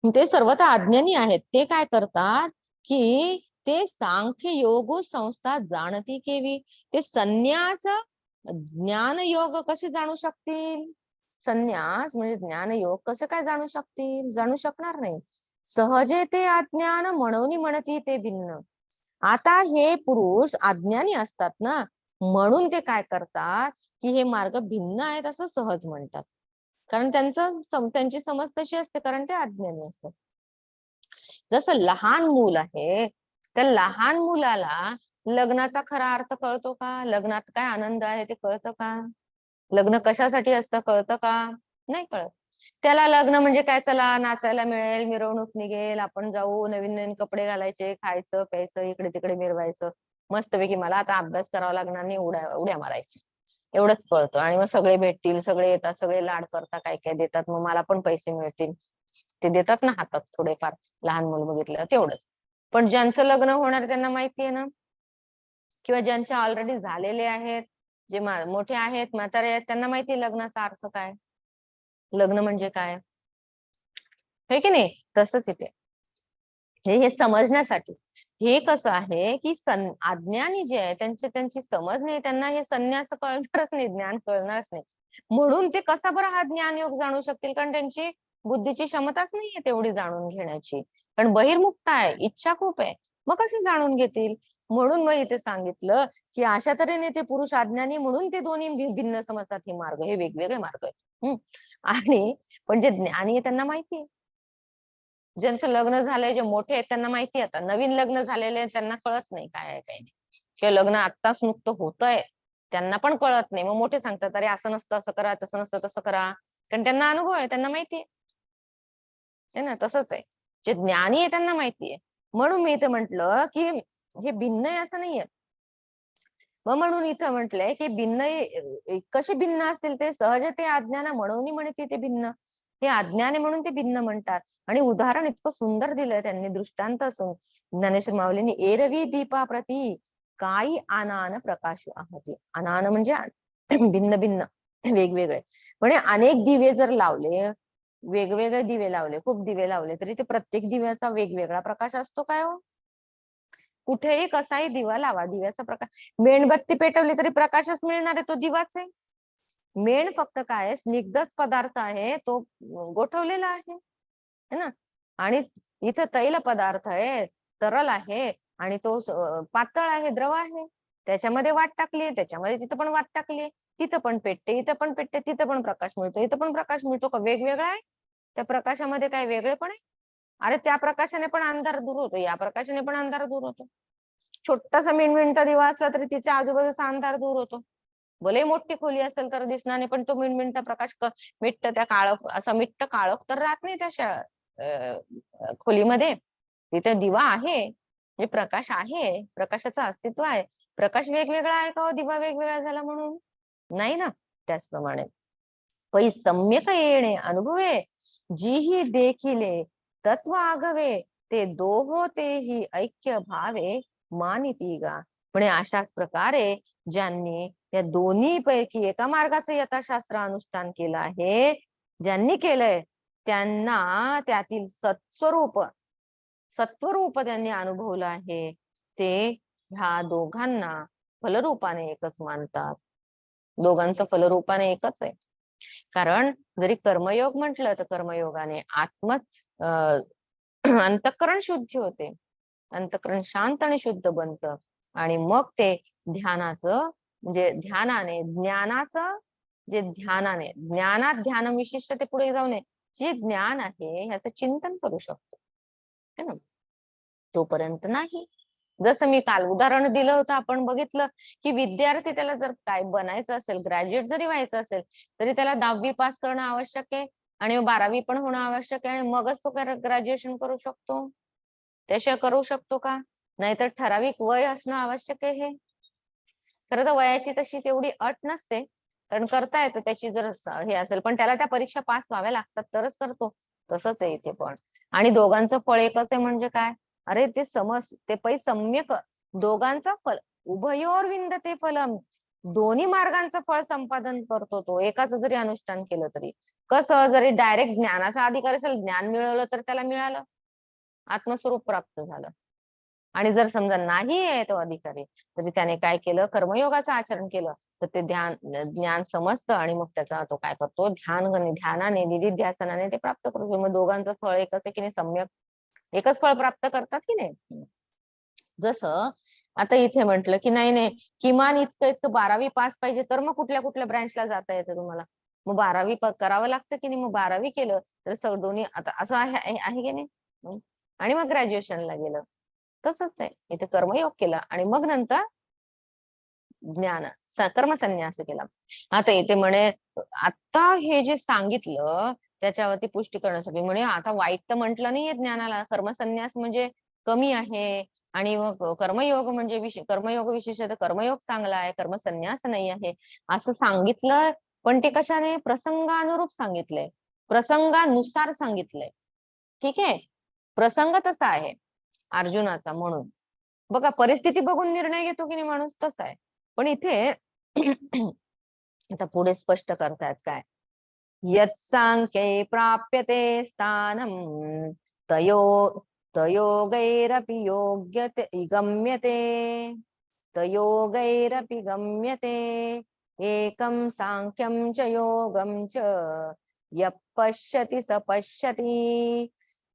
ते सर्वथा अज्ञानी आहेत. ते काय करतात की ते सांख्य योग संस्था जाणती केवी, ते संन्यास ज्ञान योग कसे जाणू शकतील. संन्यास म्हणजे ज्ञान योग कसं काय जाणू शकतील, जाणू शकणार नाही. सहजे ते अज्ञान म्हणून म्हणती ते भिन्न. आता हे पुरुष अज्ञानी असतात ना, म्हणून ते काय करतात की हे मार्ग भिन्न आहेत असं सहज म्हणतात. कारण त्यांची समज तशी असते, कारण ते अज्ञानी असतात. जसं लहान मूल आहे, त्या लहान मुलाला लग्नाचा खरा अर्थ कळतो का? लग्नात काय आनंद आहे ते कळतं का? लग्न कशासाठी असतं कळतं का? नाही कळत. त्याला लग्न म्हणजे काय, चला नाचायला मिळेल, मिरवणूक निघेल, आपण जाऊ, नवीन नवीन कपडे घालायचे, खायचं प्यायचं, इकडे तिकडे मिरवायचं, मस्तपैकी मला आता अभ्यास करावा लागणार नाही, उड्या मारायच्या, एवढंच कळतं. आणि मग सगळे भेटतील, सगळे येतात, सगळे लाड करतात, काय काय देतात, मग मला पण पैसे मिळतील, ते देतात ना हातात थोडेफार, लहान मुलं बघितलं तेवढंच. पण ज्यांचं लग्न होणार त्यांना माहितीये ना, किंवा ज्यांचे ऑलरेडी झालेले आहेत, जे मोठे आहेत, म्हातारे आहेत, त्यांना माहिती लग्नाचा अर्थ काय, लग्न म्हणजे काय, हे की नाही. तसंच इथे हे समजण्यासाठी हे कसं आहे की अज्ञानी जे आहे त्यांची समज नाही, त्यांना हे संन्यास कळणारच नाही, ज्ञान कळणारच नाही. म्हणून ते कसा बरं हा ज्ञान योग जाणू शकतील, कारण त्यांची बुद्धीची क्षमताच नाहीये तेवढी जाणून घेण्याची, कारण बहिर्मुक्त आहे, इच्छा खूप आहे, मग कसे जाणून घेतील. म्हणून मग इथे सांगितलं की अशा तऱ्हेने ते पुरुष अज्ञानी, म्हणून ते दोन्ही भिन्न समजतात, हे मार्ग, हे वेगवेगळे मार्ग आहेत. आणि पण जे ज्ञानी आहे त्यांना माहितीये, ज्यांचं लग्न झालंय, जे मोठे आहेत त्यांना माहिती, आता नवीन लग्न झालेले त्यांना कळत नाही काय आहे काय नाही, किंवा लग्न आत्ताच नुकतं होतंय त्यांना पण कळत नाही, मग मोठे सांगतात अरे असं नसतं, असं करा, तसं नसतं, तसं करा, कारण त्यांना अनुभव आहे, त्यांना माहितीये ना. तसंच आहे, जे ज्ञानी आहे त्यांना माहितीये. म्हणून मी इथे म्हंटल की हे भिन्न आहे असं नाहीये. मग म्हणून इथं म्हटलंय की भिन्न कसे भिन्न असतील ते, सहज ते अज्ञान म्हणून म्हणते ते भिन्न, हे अज्ञान म्हणून ते भिन्न म्हणतात. आणि उदाहरण इतकं सुंदर दिलंय त्यांनी, दृष्टांत असून ज्ञानेश्वर माऊलींनी, एरवी दीपा प्रती काही आनान प्रकाश आहती. आनान म्हणजे भिन्न भिन्न, वेगवेगळे. म्हणजे अनेक दिवे जर लावले, वेगवेगळे दिवे लावले, खूप दिवे लावले, तरी ते प्रत्येक दिव्याचा वेगवेगळा प्रकाश असतो काय हो? कुठेही कसाही दिवा लावा, दिव्याचा प्रकाश, मेणबत्ती पेटवली तरी प्रकाशच मिळणार आहे, तो दिवाच आहे. मेण फक्त काय, स्निग्धच पदार्थ आहे, तो गोठवलेला आहे ना. आणि इथं तैल पदार्थ आहे, तरल आहे, आणि तो पातळ आहे, द्रव आहे, त्याच्यामध्ये वाट टाकली, त्याच्यामध्ये तिथं पण वाट टाकली, तिथं पण पेटते, इथं पण पेटते, तिथं पण प्रकाश मिळतो, इथं पण प्रकाश मिळतो, का वेगवेगळा आहे? त्या प्रकाशामध्ये काय वेगळे पण आहे? अरे त्या प्रकाशाने पण अंधार दूर होतो, या प्रकाशाने पण अंधार दूर होतो. छोटासा मिणमिणता दिवा असला तरी तिच्या आजूबाजूचा अंधार दूर होतो. भले मोठी खोली असेल तर दिसणार नाही, पण तो मिणमिणता प्रकाश मिट्ट त्या काळोख, असा मिट्ट काळोख तर राहत नाही त्या खोलीमध्ये. तिथे दिवा आहे, म्हणजे प्रकाश आहे, प्रकाशाचं अस्तित्व आहे. प्रकाश वेगवेगळा आहे का हो, दिवा वेगवेगळा झाला म्हणून? नाही ना. त्याचप्रमाणे पै सम्यक येणे अनुभवे, जीही देखिले तत्व आगवे, ते दोहो तेही ऐक्य भावे मानिती गा. म्हणजे अशाच प्रकारे ज्यांनी या दोन्ही पैकी एका मार्गाचं यथाशास्त्र अनुष्ठान केलं आहे, ज्यांनी केलंय त्यांना त्यातील सत्वरूप त्यांनी अनुभवलं आहे, ते ह्या दोघांना फलरूपाने एकच मानतात. दोघांचं फलरूपाने एकच आहे. कारण जरी कर्मयोग म्हटलं तर कर्मयोगाने अंतःकरण शुद्धी होते, अंतःकरण शांत आणि शुद्ध बनतं, आणि मग ते ध्यानाचं, म्हणजे ज्ञानात ध्यान विशिष्ट, ते पुढे जाऊ नये, जे ज्ञान आहे ह्याचं चिंतन करू शकतो, है ना. तोपर्यंत नाही. जसं मी काल उदाहरण दिलं होतं, आपण बघितलं की विद्यार्थी, त्याला जर काय बनायचं असेल, ग्रॅज्युएट जरी व्हायचं असेल, तरी त्याला 10वी पास करणं आवश्यक आहे, आणि 12वी पण होणं आवश्यक आहे, आणि मगच तो ग्रॅज्युएशन करू शकतो. त्याशिवाय करू शकतो का? नाहीतर ठराविक वय असणं आवश्यक आहे. हे खरं तर वयाची तशी तेवढी अट नसते, कारण करता येतं त्याची जर हे असेल, पण त्याला त्या परीक्षा पास व्हाव्या लागतात तरच करतो. तसंच आहे इथे पण. आणि दोघांचं फळ एकच आहे म्हणजे काय? अरे ते ते पै सम्यक, दोघांचं फल, उभयोर विंदते फलम, दोन्ही मार्गांचं फळ संपादन करतो तो, एकाच जरी अनुष्ठान केलं तरी. कसं, जरी डायरेक्ट ज्ञानाचा अधिकार असेल, ज्ञान मिळवलं तर त्याला मिळालं, आत्मस्वरूप प्राप्त झालं. आणि जर समजा नाही आहे तो अधिकारी, तरी त्याने काय केलं, कर्मयोगाचं आचरण केलं, तर ते ज्ञान समजतं, आणि मग त्याचा तो काय करतो, ध्यानाने, निधिध्यासनाने ते प्राप्त करतो. मग दोघांचं फळ एकच आहे की नाही, सम्यक एकच फळ प्राप्त करतात की नाही. जसं आता इथे म्हंटल की नाही, किमान इतकं 12वी पास पाहिजे, तर मग कुठल्या कुठल्या ब्रँचला जाता येतं तुम्हाला? मग 12वी करावं लागतं की नाही, मग 12वी केलं तर दोन्ही आता असं आहे की नाही. आणि मग ग्रॅज्युएशनला गेलं. तसंच आहे, इथे कर्मयोग केला आणि मग नंतर ज्ञान कर्मसन्यास केला. आता इथे म्हणे आता हे जे सांगितलं त्याच्यावरती पुष्टी करण्यासाठी म्हणे आता वाईट तर म्हटलं नाहीये ज्ञानाला. कर्मसन्यास म्हणजे कमी आहे आणि मग कर्मयोग म्हणजे कर्मयोग विशेष तर कर्मयोग चांगला आहे, कर्मसन्यास नाही आहे असं सांगितलं. पण ते कशाने? प्रसंगानुरूप सांगितलंय, प्रसंगानुसार सांगितलंय. ठीक आहे, प्रसंग तसा आहे अर्जुनाचा. म्हणून बघा परिस्थिती बघून निर्णय घेतो की नाही माणूस, तसा आहे. पण इथे आता पुढे स्पष्ट करतायत काय, यत्सांख्ये प्राप्यते स्थानम तयो तयोगैरपि योग्यते गम्यते तयोगैरपि गम्यते एकं सांख्यं च योगं च यः पश्यति स पश्यति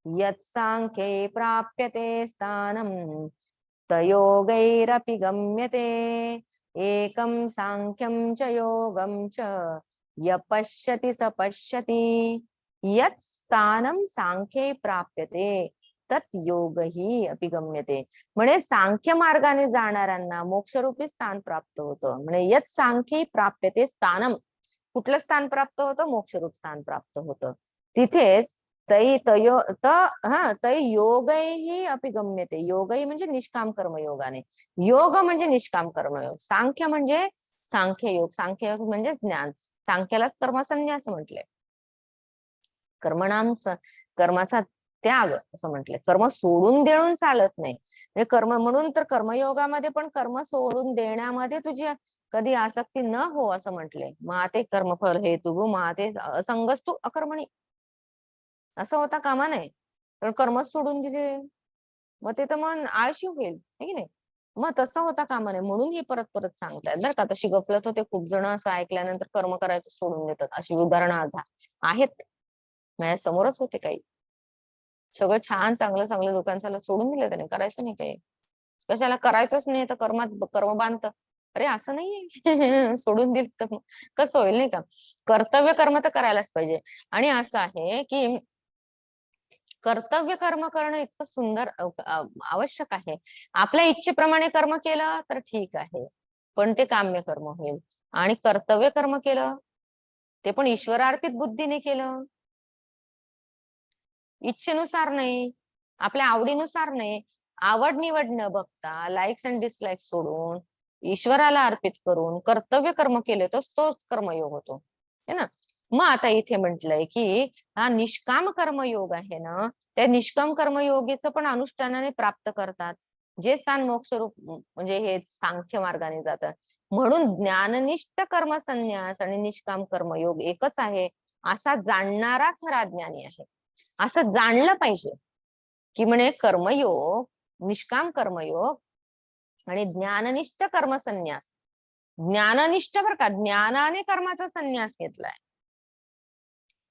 यत्सांख्ये प्राप्यते स्थानम तयोगैरपि गम्यते एकं सांख्यं च योगं च यः पश्यति स पश्यति यत् स्थानं सांख्ये प्राप्यते तत् योगही अपि गम्यते. म्हणे सांख्य मार्गाने जाणाऱ्यांना मोक्षरूपी स्थान प्राप्त होतं. म्हणे यत् सांख्ये प्राप्यते स्थानम, कुठलं स्थान प्राप्त होतं? मोक्षरूप स्थान प्राप्त होतं. तिथेच तै योगही अपि गम्यते. योगही म्हणजे निष्काम कर्मयोगाने. योग म्हणजे निष्काम कर्मयोग. सांख्य म्हणजे सांख्ययोग. सांख्ययोग म्हणजे ज्ञान. सांख्यालाच कर्मसन्यास म्हटले. कर्माचा त्याग असं म्हटलंय. कर्म सोडून देऊन चालत नाही. म्हणजे कर्म म्हणून तर कर्मयोगामध्ये पण कर्म सोडून देण्यामध्ये तुझी कधी आसक्ती न हो असं म्हटलंय. माते कर्मफल हेतु माते असंगस्तु अकर्मणी, असं होता कामा नये. पण कर्मच सोडून दिले मग ते तर मन आळशी होईल, है की नाही. मग तसं होता कामा नये. म्हणून हे परत परत सांगतायत बरं का. तशी गफलत होते, खूप जण असं ऐकल्यानंतर कर्म करायचं सोडून देतात. अशी उदाहरणं आहेत, माझ्या समोरच होते काही. सगळं छान चांगलं चांगलं लोकांचं सोडून दिलं त्याने, करायचं नाही काही. कशाला करायचंच नाही तर कर्म बांधतं. अरे असं नाहीये. सोडून दिल तर कसं होईल नाही का. कर्तव्य कर्म तर करायलाच पाहिजे. आणि असं आहे की कर्तव्य कर्म करणं इतकं सुंदर आवश्यक आहे. आपल्या इच्छेप्रमाणे कर्म केलं तर ठीक आहे, पण ते काम्य कर्म होईल. आणि कर्तव्य कर्म केलं ते पण ईश्वरार्पित बुद्धीने केलं, इच्छेनुसार नाही, आपल्या आवडीनुसार नाही. आवड निवड न बघता लाईक्स अँड डिसलाईक्स सोडून ईश्वराला अर्पित करून कर्तव्य कर्म केले तर तोच कर्मयोग होतो, है ना. मग आता इथे म्हटलंय की हा निष्काम कर्मयोग आहे ना, त्या निष्काम कर्मयोगीचं पण अनुष्ठानाने प्राप्त करतात, जे स्थान मोक्षरूप म्हणजे हे सांख्य मार्गाने जातात. म्हणून ज्ञाननिष्ठ कर्मसन्यास आणि निष्काम कर्मयोग एकच आहे असा जाणणारा खरा ज्ञानी आहे. असं जाणलं पाहिजे की म्हणे कर्मयोग, निष्काम कर्मयोग आणि ज्ञाननिष्ठ कर्मसन्यास. ज्ञाननिष्ठ बर का, ज्ञानाने कर्माचा संन्यास घेतलाय.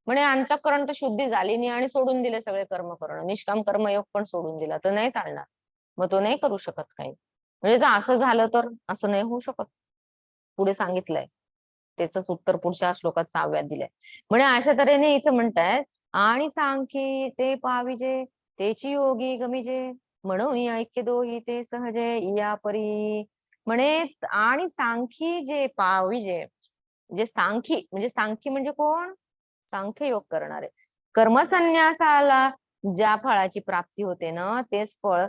म्हणे अंतःकरण तर शुद्धी झाली नाही आणि सोडून दिले सगळे कर्म करणं, निष्काम कर्मयोग पण सोडून दिला तर नाही चालणार. मग तो नाही करू शकत काही. म्हणजे जर असं झालं तर असं नाही होऊ शकत. पुढे सांगितलंय त्याच उत्तर पुढच्या श्लोकात 6व्यात दिलंय. म्हणजे अशा तऱ्हेने इथं म्हणतायत आणि सांख्ये ते पाविजे तेची योगी गमिजे म्हणून ऐक्य दोही ते सहजे या परी. म्हणे आणि सांखी जे पाविजे, जे सांखी म्हणजे कोण? सांख्य योग करणारे. कर्मसन्यासाला ज्या फळाची प्राप्ती होते ना तेच फळ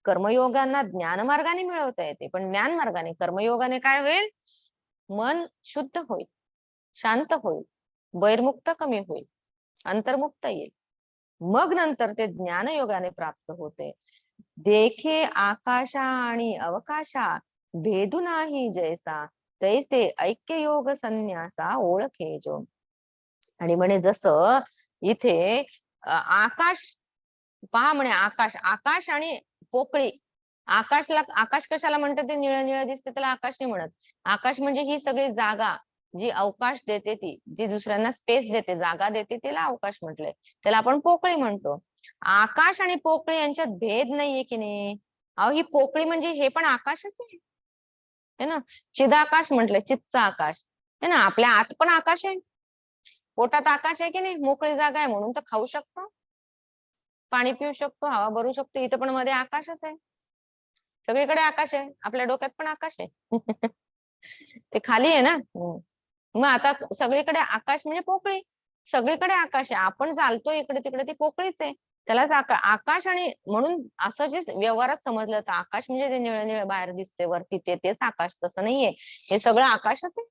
कर्मयोगांना ज्ञान मार्गाने मिळवता येते. पण ज्ञान मार्गाने, कर्मयोगाने काय होईल? मन शुद्ध होईल, शांत होईल, वैरमुक्त कमी होईल, अंतर्मुक्त येईल. मग नंतर ते ज्ञानयोगाने प्राप्त होते. देखे आकाशा आणि अवकाशा भेदू नाही जैसा तैसे ऐक्य योग संन्यासा ओळखे जो. आणि म्हणे जसं इथे आकाश पहा म्हणे, आकाश आणि पोकळी. आकाश कशाला म्हणतात? ते निळं निळं दिसते त्याला आकाश नाही म्हणत. आकाश म्हणजे ही सगळी जागा जी अवकाश देते, ती जी दुसऱ्यांना स्पेस देते, जागा देते, तिला अवकाश म्हटलंय. त्याला आपण पोकळी म्हणतो. आकाश आणि पोकळी यांच्यात भेद नाहीये की नाही. अहो ही पोकळी म्हणजे हे पण आकाशच आहे ना. चिदाकाश म्हटलंय, चितचा आकाश है ना. आपल्या आत पण आकाश आहे. पोटात आकाश आहे की नाही, मोकळी जागा आहे म्हणून तर खाऊ शकतो, पाणी पिऊ शकतो, हवा भरू शकतो. इथं पण मध्ये आकाशच आहे, सगळीकडे आकाश आहे, आपल्या डोक्यात पण आकाश आहे. ते खाली आहे ना. मग आता सगळीकडे आकाश म्हणजे पोकळी, सगळीकडे आकाश आहे, आपण चालतो इकडे तिकडे, ती पोकळीच आहे, त्यालाच आकाश. आणि म्हणून असं जे व्यवहारात समजलं तर आकाश म्हणजे ते निळं निळं बाहेर दिसते वरती तेच आकाश, तसं नाहीये. हे सगळं आकाशच आहे,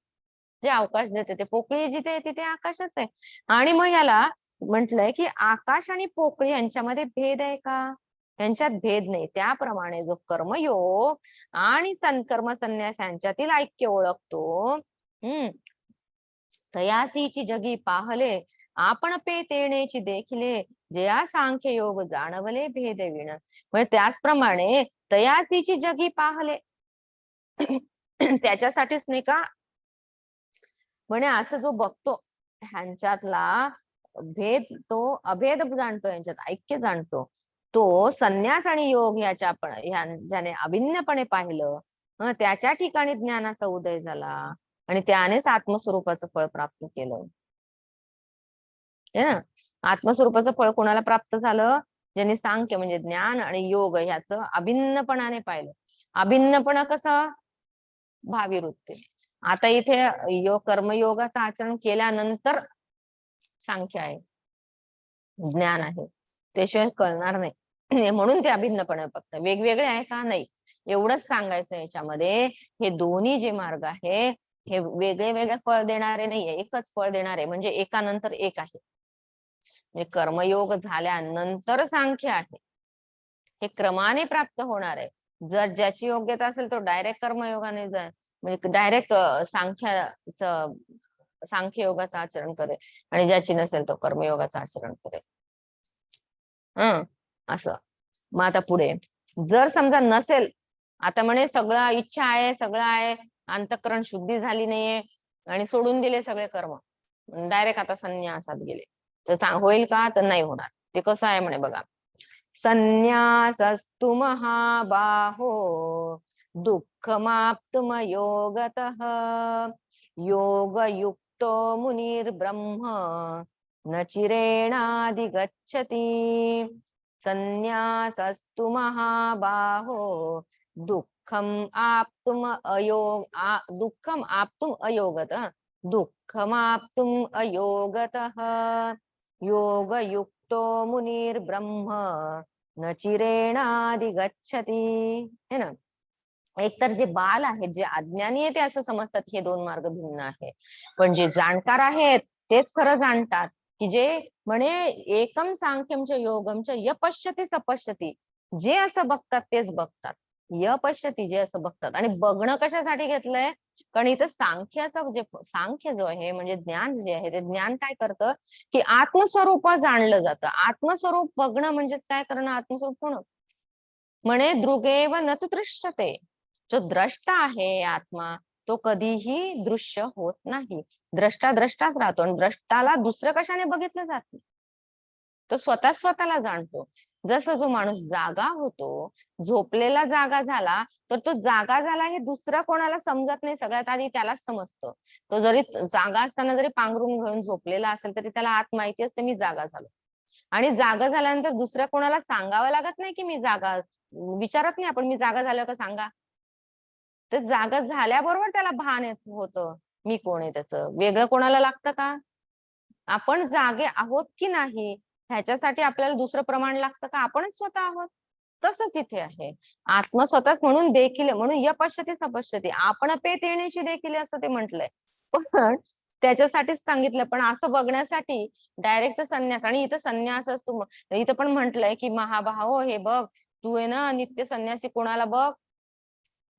जे अवकाश देते ते पोकळी जिथे आहे तिथे आकाशच आहे. आणि मग याला म्हटलंय की आकाश आणि पोकळी यांच्यामध्ये भेद आहे का? यांच्यात भेद नाही. त्याप्रमाणे जो कर्मयोग आणि कर्म संन्यास यांच्यातील ऐक्य ओळखतो, तयासीची जगी पाहले आपण पे तेणेची देखिले, जया सांख्य योग जाणवले भेदविण. म्हणजे त्याचप्रमाणे तयासीची जगी पाहले, त्याच्यासाठीच नाही का म्हणे असं जो बघतो ह्यांच्यातला भेद, तो अभेद जाणतो, यांच्यात ऐक्य जाणतो, तो संन्यास आणि योग ह्याच्या ज्याने अभिन्नपणे पाहिलं, त्याच्या ठिकाणी ज्ञानाचा उदय झाला आणि त्यानेच आत्मस्वरूपाचं फळ प्राप्त केलं. आत्मस्वरूपाचं फळ कोणाला प्राप्त झालं? ज्यांनी सांख्य म्हणजे ज्ञान आणि योग ह्याचं अभिन्नपणाने पाहिलं. अभिन्नपणा कसं? भावी वृत्ती. आता इथे कर्मयोगाचं आचरण केल्यानंतर सांख्य आहे, ज्ञान आहे, त्याशिवाय कळणार नाही. म्हणून ते अभिन्नपणे फक्त वेगवेगळे आहे का? नाही. एवढंच सांगायचं याच्यामध्ये, हे दोन्ही जे मार्ग आहे हे वेगळे वेगळे फळ देणारे नाहीये, एकच फळ देणारे, म्हणजे एकानंतर एक आहे. म्हणजे कर्मयोग झाल्यानंतर सांख्य आहे, हे क्रमाने प्राप्त होणार आहे. जर ज्याची योग्यता असेल तो डायरेक्ट कर्मयोगाने जाय, म्हणजे डायरेक्ट सांख्य योगाचं आचरण करेल, आणि ज्याची नसेल तो कर्मयोगाचं आचरण करेल. असं. मग आता पुढे जर समजा नसेल, आता म्हणे सगळं इच्छा आहे, सगळं आहे, अंतःकरण शुद्धी झाली नाहीये आणि सोडून दिले सगळे कर्म, डायरेक्ट आता संन्यासात गेले, तर होईल का? तर नाही होणार. ते कसं आहे म्हणे बघा, संन्यासस्तु महाबाहो दुःखमाप्तुम योगतः योगयुक्तो मुनिर्ब्रह्म न चिरेणाधिगच्छति. संन्यासस्तु महाबाहो दुःखम आप्तुम अयोगतः दुःखमाप्तुम अयोगतः योगयुक्तो मुनिर्ब्रह्म न चिरेणाधिगच्छति. है ना. एकतर जे बाल आहेत, जे अज्ञानी आहे, ते असं समजतात हे दोन मार्ग भिन्न आहे, पण जे जाणकार आहेत तेच खरं जाणतात की जे म्हणे एकम सांख्यमच योगमच य पश्यति स पश्यति, जे असं बघतात तेच बघतात, य पश्यति जे असं बघतात. आणि बघणं कशासाठी घेतलंय? कारण इथं सांख्याचं जे सांख्य जो आहे म्हणजे ज्ञान जे आहे, ते ज्ञान काय करतं की आत्मस्वरूप जाणलं जातं. आत्मस्वरूप बघणं म्हणजेच काय करणं? आत्मस्वरूप होणं. म्हणे दृगेव न तु दृश्यते, जो द्रष्टा आहे आत्मा, तो कधीही दृश्य होत नाही. द्रष्टा द्रष्टाच राहतो, आणि द्रष्टाला दुसरं कशाने बघितलं जात नाही, तो स्वतःला जाणतो. जसं जो माणूस जागा होतो, झोपलेला जागा झाला, तर तो जागा झाला हे दुसरं कोणाला समजत नाही, सगळ्यात आधी त्यालाच समजतं. तो जरी जागा असताना जरी पांघरून घेऊन झोपलेला असेल तरी त्याला आत माहिती असते मी जागा झालो. आणि जागा झाल्यानंतर दुसऱ्या कोणाला सांगावं लागत नाही की मी जागा, विचारत नाही आपण मी जागा झालं का सांगा. तर जागा झाल्याबरोबर त्याला भान येत होतं मी कोण आहे, त्याचं वेगळं कोणाला लागतं का? आपण जागे आहोत की नाही ह्याच्यासाठी आपल्याला दुसरं प्रमाण लागतं का? आपणच स्वतः आहोत. तसंच इथे आहे, आत्मा स्वतःच म्हणून देखील, म्हणून य पश्यति सपश्यति, आपण पेत येण्याची देखील असं ते म्हटलंय. पण त्याच्यासाठीच सांगितलं, पण असं बघण्यासाठी डायरेक्ट संन्यास. आणि इथं संन्यास असतो, इथं पण म्हंटलंय की महाभाहो हे बघ, तू आहे ना नित्य संन्यासी कोणाला बघ,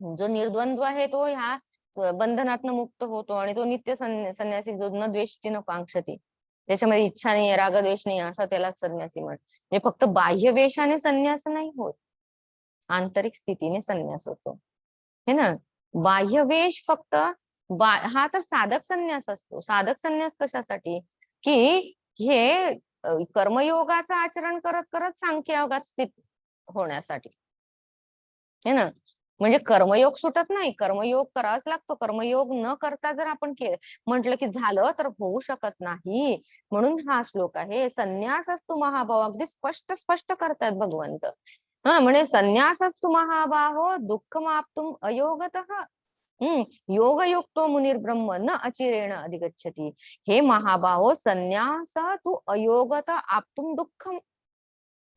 जो निर्द्वंद्व आहे तो ह्या बंधनातनं मुक्त होतो, आणि तो नित्य संन्यासी जो न द्वेष्टी न कांक्षती, त्याच्यामध्ये इच्छा नाही, रागद्वेष नाही, असा त्याला संन्यासी म्हणजे फक्त बाह्य वेशाने संन्यास नाही होत, आंतरिक स्थितीने संन्यास होतो. है ना. बाह्य वेश फक्त हा तर साधक संन्यास असतो. साधक संन्यास कशासाठी? की हे कर्मयोगाचं आचरण करत करत सांख्ययोगात स्थित होण्यासाठी. है ना. म्हणजे कर्मयोग सुटत नाही, कर्मयोग करावाच लागतो. कर्मयोग न करता जर आपण म्हटलं की झालं तर होऊ शकत नाही. म्हणून हा श्लोक आहे. संन्यासस्तु महाभाव, अगदी स्पष्ट स्पष्ट करतात भगवंत. म्हणजे संन्यासस्तु महाबाहो दुःखमाप्तुम अयोगतः योगयुक्तो मुनिर्ब्रह्म न अचिरेण अधिगच्छति. हे महाबाहो, संन्यास तू अयोगत आप्तुम दुःखम,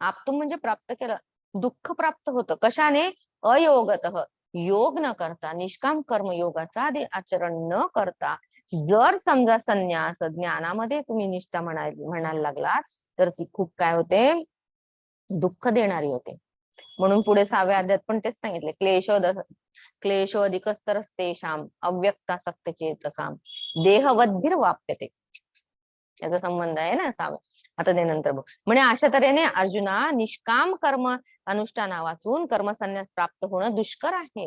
आप्तुम म्हणजे प्राप्त केलं, दुःख प्राप्त होतं कशाने? अयोगत, योग न करता, निष्काम कर्म योगाचा आचरण न करता जर समजा संन्यास ज्ञानामध्ये तुम्ही निष्ठा म्हणायला लागलात तर ती खूप काय होते? दुःख देणारी होते. म्हणून पुढे 6व्या अध्यायात पण तेच सांगितले, क्लेशोधिकस्तरस्तेषां अव्यक्तासक्त चेतसाम देहवद्भिर्वाप्यते. याचा संबंध आहे ना 6व्या. आता ते नंतर बघ. म्हणजे अशा तऱ्हेने अर्जुना, निष्काम कर्म अनुष्ठाना वाचून कर्मसन्यास प्राप्त होणं दुष्कर आहे,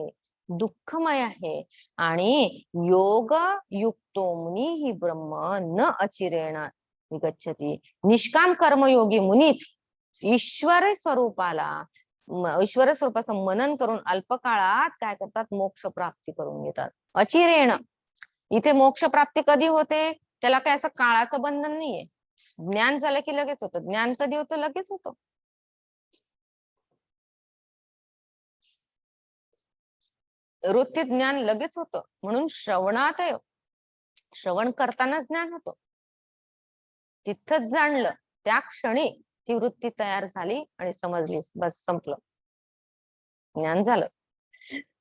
दुःखमय आहे. आणि योग युक्तो मुनी ही ब्रह्म न अचिरेण निगच्छति. निष्काम कर्मयोगी मुनीच ईश्वर स्वरूपाला, ईश्वर स्वरूपाचं मनन करून अल्पकाळात काय करतात? मोक्ष प्राप्ती करून घेतात. अचिरेण, इथे मोक्ष प्राप्ती कधी होते? त्याला काय असं काळाचं बंधन नाहीये. ज्ञान झालं की लगेच होतं. ज्ञान कधी होतं? लगेच होतं. वृत्तीत ज्ञान लगेच होतं. म्हणून श्रवणात, श्रवण करतानाच ज्ञान होतं. तिथंच जाणलं, त्या क्षणी ती वृत्ती तयार झाली आणि समजली, बस संपलं, ज्ञान झालं.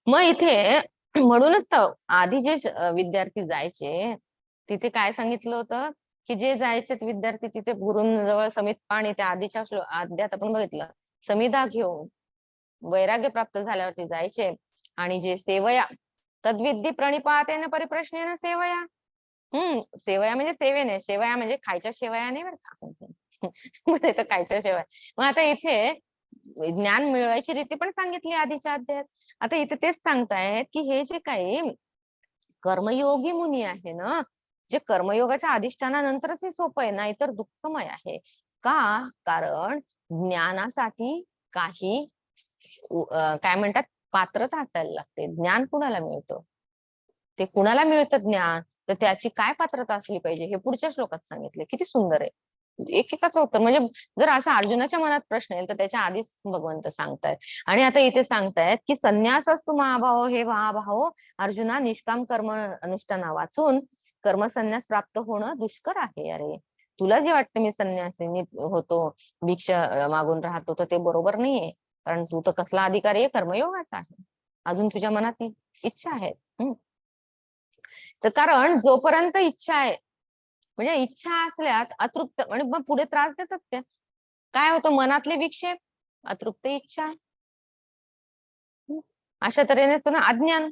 मग इथे म्हणूनच तर आधी जे विद्यार्थी जायचे तिथे काय सांगितलं होतं की जे जायचे विद्यार्थी तिथे गुरूंजवळ समित पाणी, त्या आधीच्या अध्यायात आपण बघितलं, समिधा घेऊन वैराग्य प्राप्त झाल्यावरती जायचे. आणि जे सेवया, तद्विद्धी प्रणिपातेन परिप्रश्नेन सेवया. सेवया म्हणजे सेवेने, शेवया म्हणजे खायच्या शेवया नाही बरं का. म्हणजे तर खायच्या शेवया. मग आता इथे ज्ञान मिळवायची रीती पण सांगितली आधीच्या अध्यायात. आता इथे तेच सांगतायत की हे जे काही कर्मयोगी मुनी आहे ना, जे कर्मयोगाच्या अधिष्ठानानंतरच हे सोपं आहे, नाहीतर दुःखमय आहे. का? कारण ज्ञानासाठी काही काय म्हणतात, पात्रता असायला लागते. ज्ञान कुणाला मिळतं? ते कुणाला मिळतं ज्ञान? तर त्याची काय पात्रता असली पाहिजे हे पुढच्या श्लोकात सांगितले. किती सुंदर आहे. एकेकाचं उत्तर, म्हणजे जर असा अर्जुनाच्या मनात प्रश्न येईल तर त्याच्या आधीच भगवंत सांगतायत. आणि आता इथे सांगतायत की संन्यास असतो महाभाव, हे महाभाव अर्जुना, निष्काम कर्म अनुष्ठाना वाचून कर्मसन्यास प्राप्त होणं दुष्कर आहे. अरे तुला जे वाटतं मी संन्यासिनी होतो, भिक्षा मागून राहतो, तर ते बरोबर नाहीये. कारण तू तर कसला अधिकारी आहे? कर्मयोगाचा आहे. अजून तुझ्या मनात इच्छा आहे. तर कारण जोपर्यंत इच्छा आहे, म्हणजे इच्छा असल्यात अतृप्त, म्हणजे मग पुढे त्रास देतात त्या. काय होतं? मनातले विक्षेप, अतृप्त इच्छा, अशा तऱ्हेनेच ना अज्ञान,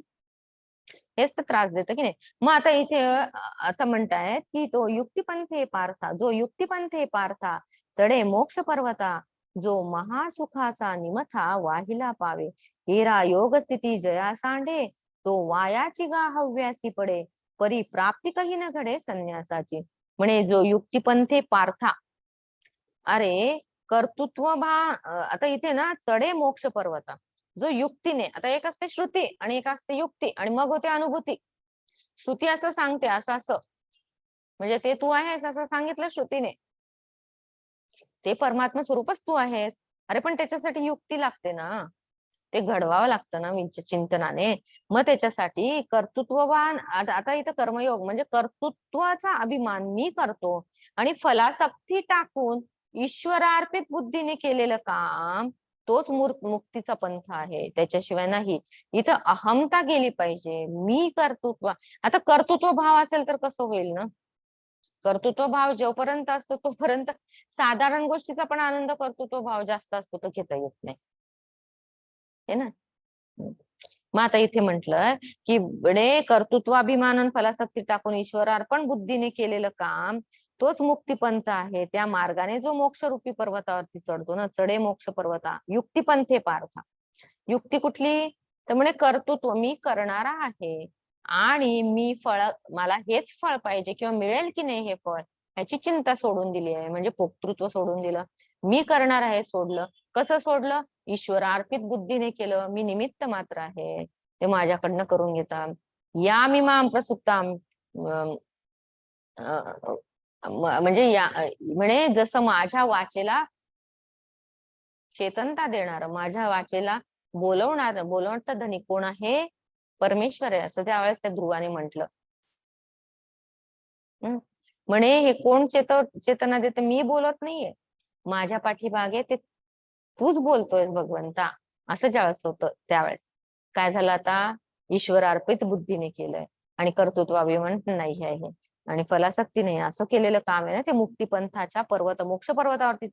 हेच तर त्रास देतं की नाही. मग आता इथे आता म्हणतायत की तो युक्तिपंथे पार्था, जो युक्तिपंथे पार्था चढे मोक्ष पर्वता, जो महासुखाचा निमथा वाहिला पावे, हेरा योग स्थिती जया सांडे, तो वायाची गा हव्यासी पडे, परी प्राप्ती काही न घडे संन्यासाची. म्हणे जो युक्तिपंथे पार्था, अरे कर्तृत्व आता इथे ना चढे मोक्ष पर्वता, जो युक्तीने, आता एक असते श्रुती आणि एक असते युक्ती, आणि मग होते अनुभूती. श्रुती असं सांगते असं असं, म्हणजे ते तू आहेस असं सांगितलं श्रुतीने, ते परमात्मा स्वरूपच तू आहेस. अरे पण त्याच्यासाठी युक्ती लागते ना, ते घडवावं लागतं ना चिंतनाने. मग त्याच्यासाठी कर्तृत्ववान, आता इथं कर्मयोग म्हणजे कर्तृत्वाचा अभिमान मी करतो आणि फलासक्ती टाकून ईश्वरार्पित बुद्धीने केलेलं काम, तोच मुक्तीचा पंथ आहे, त्याच्याशिवाय नाही. इथं अहमता गेली पाहिजे. मी कर्तृत्व, आता कर्तृत्व भाव असेल तर कसं होईल ना? कर्तृत्व भाव जोपर्यंत असतो तोपर्यंत साधारण गोष्टीचा पण आनंद कर्तृत्व भाव जास्त असतो तर घेता येत नाही, है ना. मग आता इथे म्हंटल की बडे कर्तृत्वाभिमान आणि फलासक्ती टाकून ईश्वरार्पण बुद्धीने केलेलं काम, तोच मुक्तीपंथ आहे. त्या मार्गाने जो मोक्ष रूपी पर्वतावरती चढतो ना, चढे मोक्ष पर्वता युक्तिपंथे पार्था. युक्ती कुठली? तर म्हणे कर्तृत्व, मी करणारा आहे आणि मी मला हेच फळ पाहिजे किंवा मिळेल की नाही हे फळ, ह्याची चिंता सोडून दिली आहे. म्हणजे भोक्तृत्व सोडून दिलं, मी करणार आहे सोडलं. कसं सोडलं? ईश्वरार्पित बुद्धीने केलं, मी निमित्त मात्र आहे, ते माझ्याकडनं करून घेतात. या मी माम प्रसुप्ताम म्हणजे या म्हणे जसं माझ्या वाचेला चेतनता देणार, माझ्या वाचेला बोलवणार धनी कोण आहे? परमेश्वर आहे, असं त्यावेळेस त्या ध्रुवाने म्हटलं. म्हणे हे कोण चेतना देते? मी बोलत नाहीये, माझ्या पाठीमागे ते तूच बोलतोयस भगवंता, असं ज्यावेळेस होतं त्यावेळेस काय झालं, आता ईश्वर अर्पित बुद्धीने केलंय आणि कर्तृत्वाभिमान नाही आहे आणि फलासक्ती नाही, असं केलेलं काम आहे ना ते मुक्तिपंथाच्या मोक्ष पर्वतावरती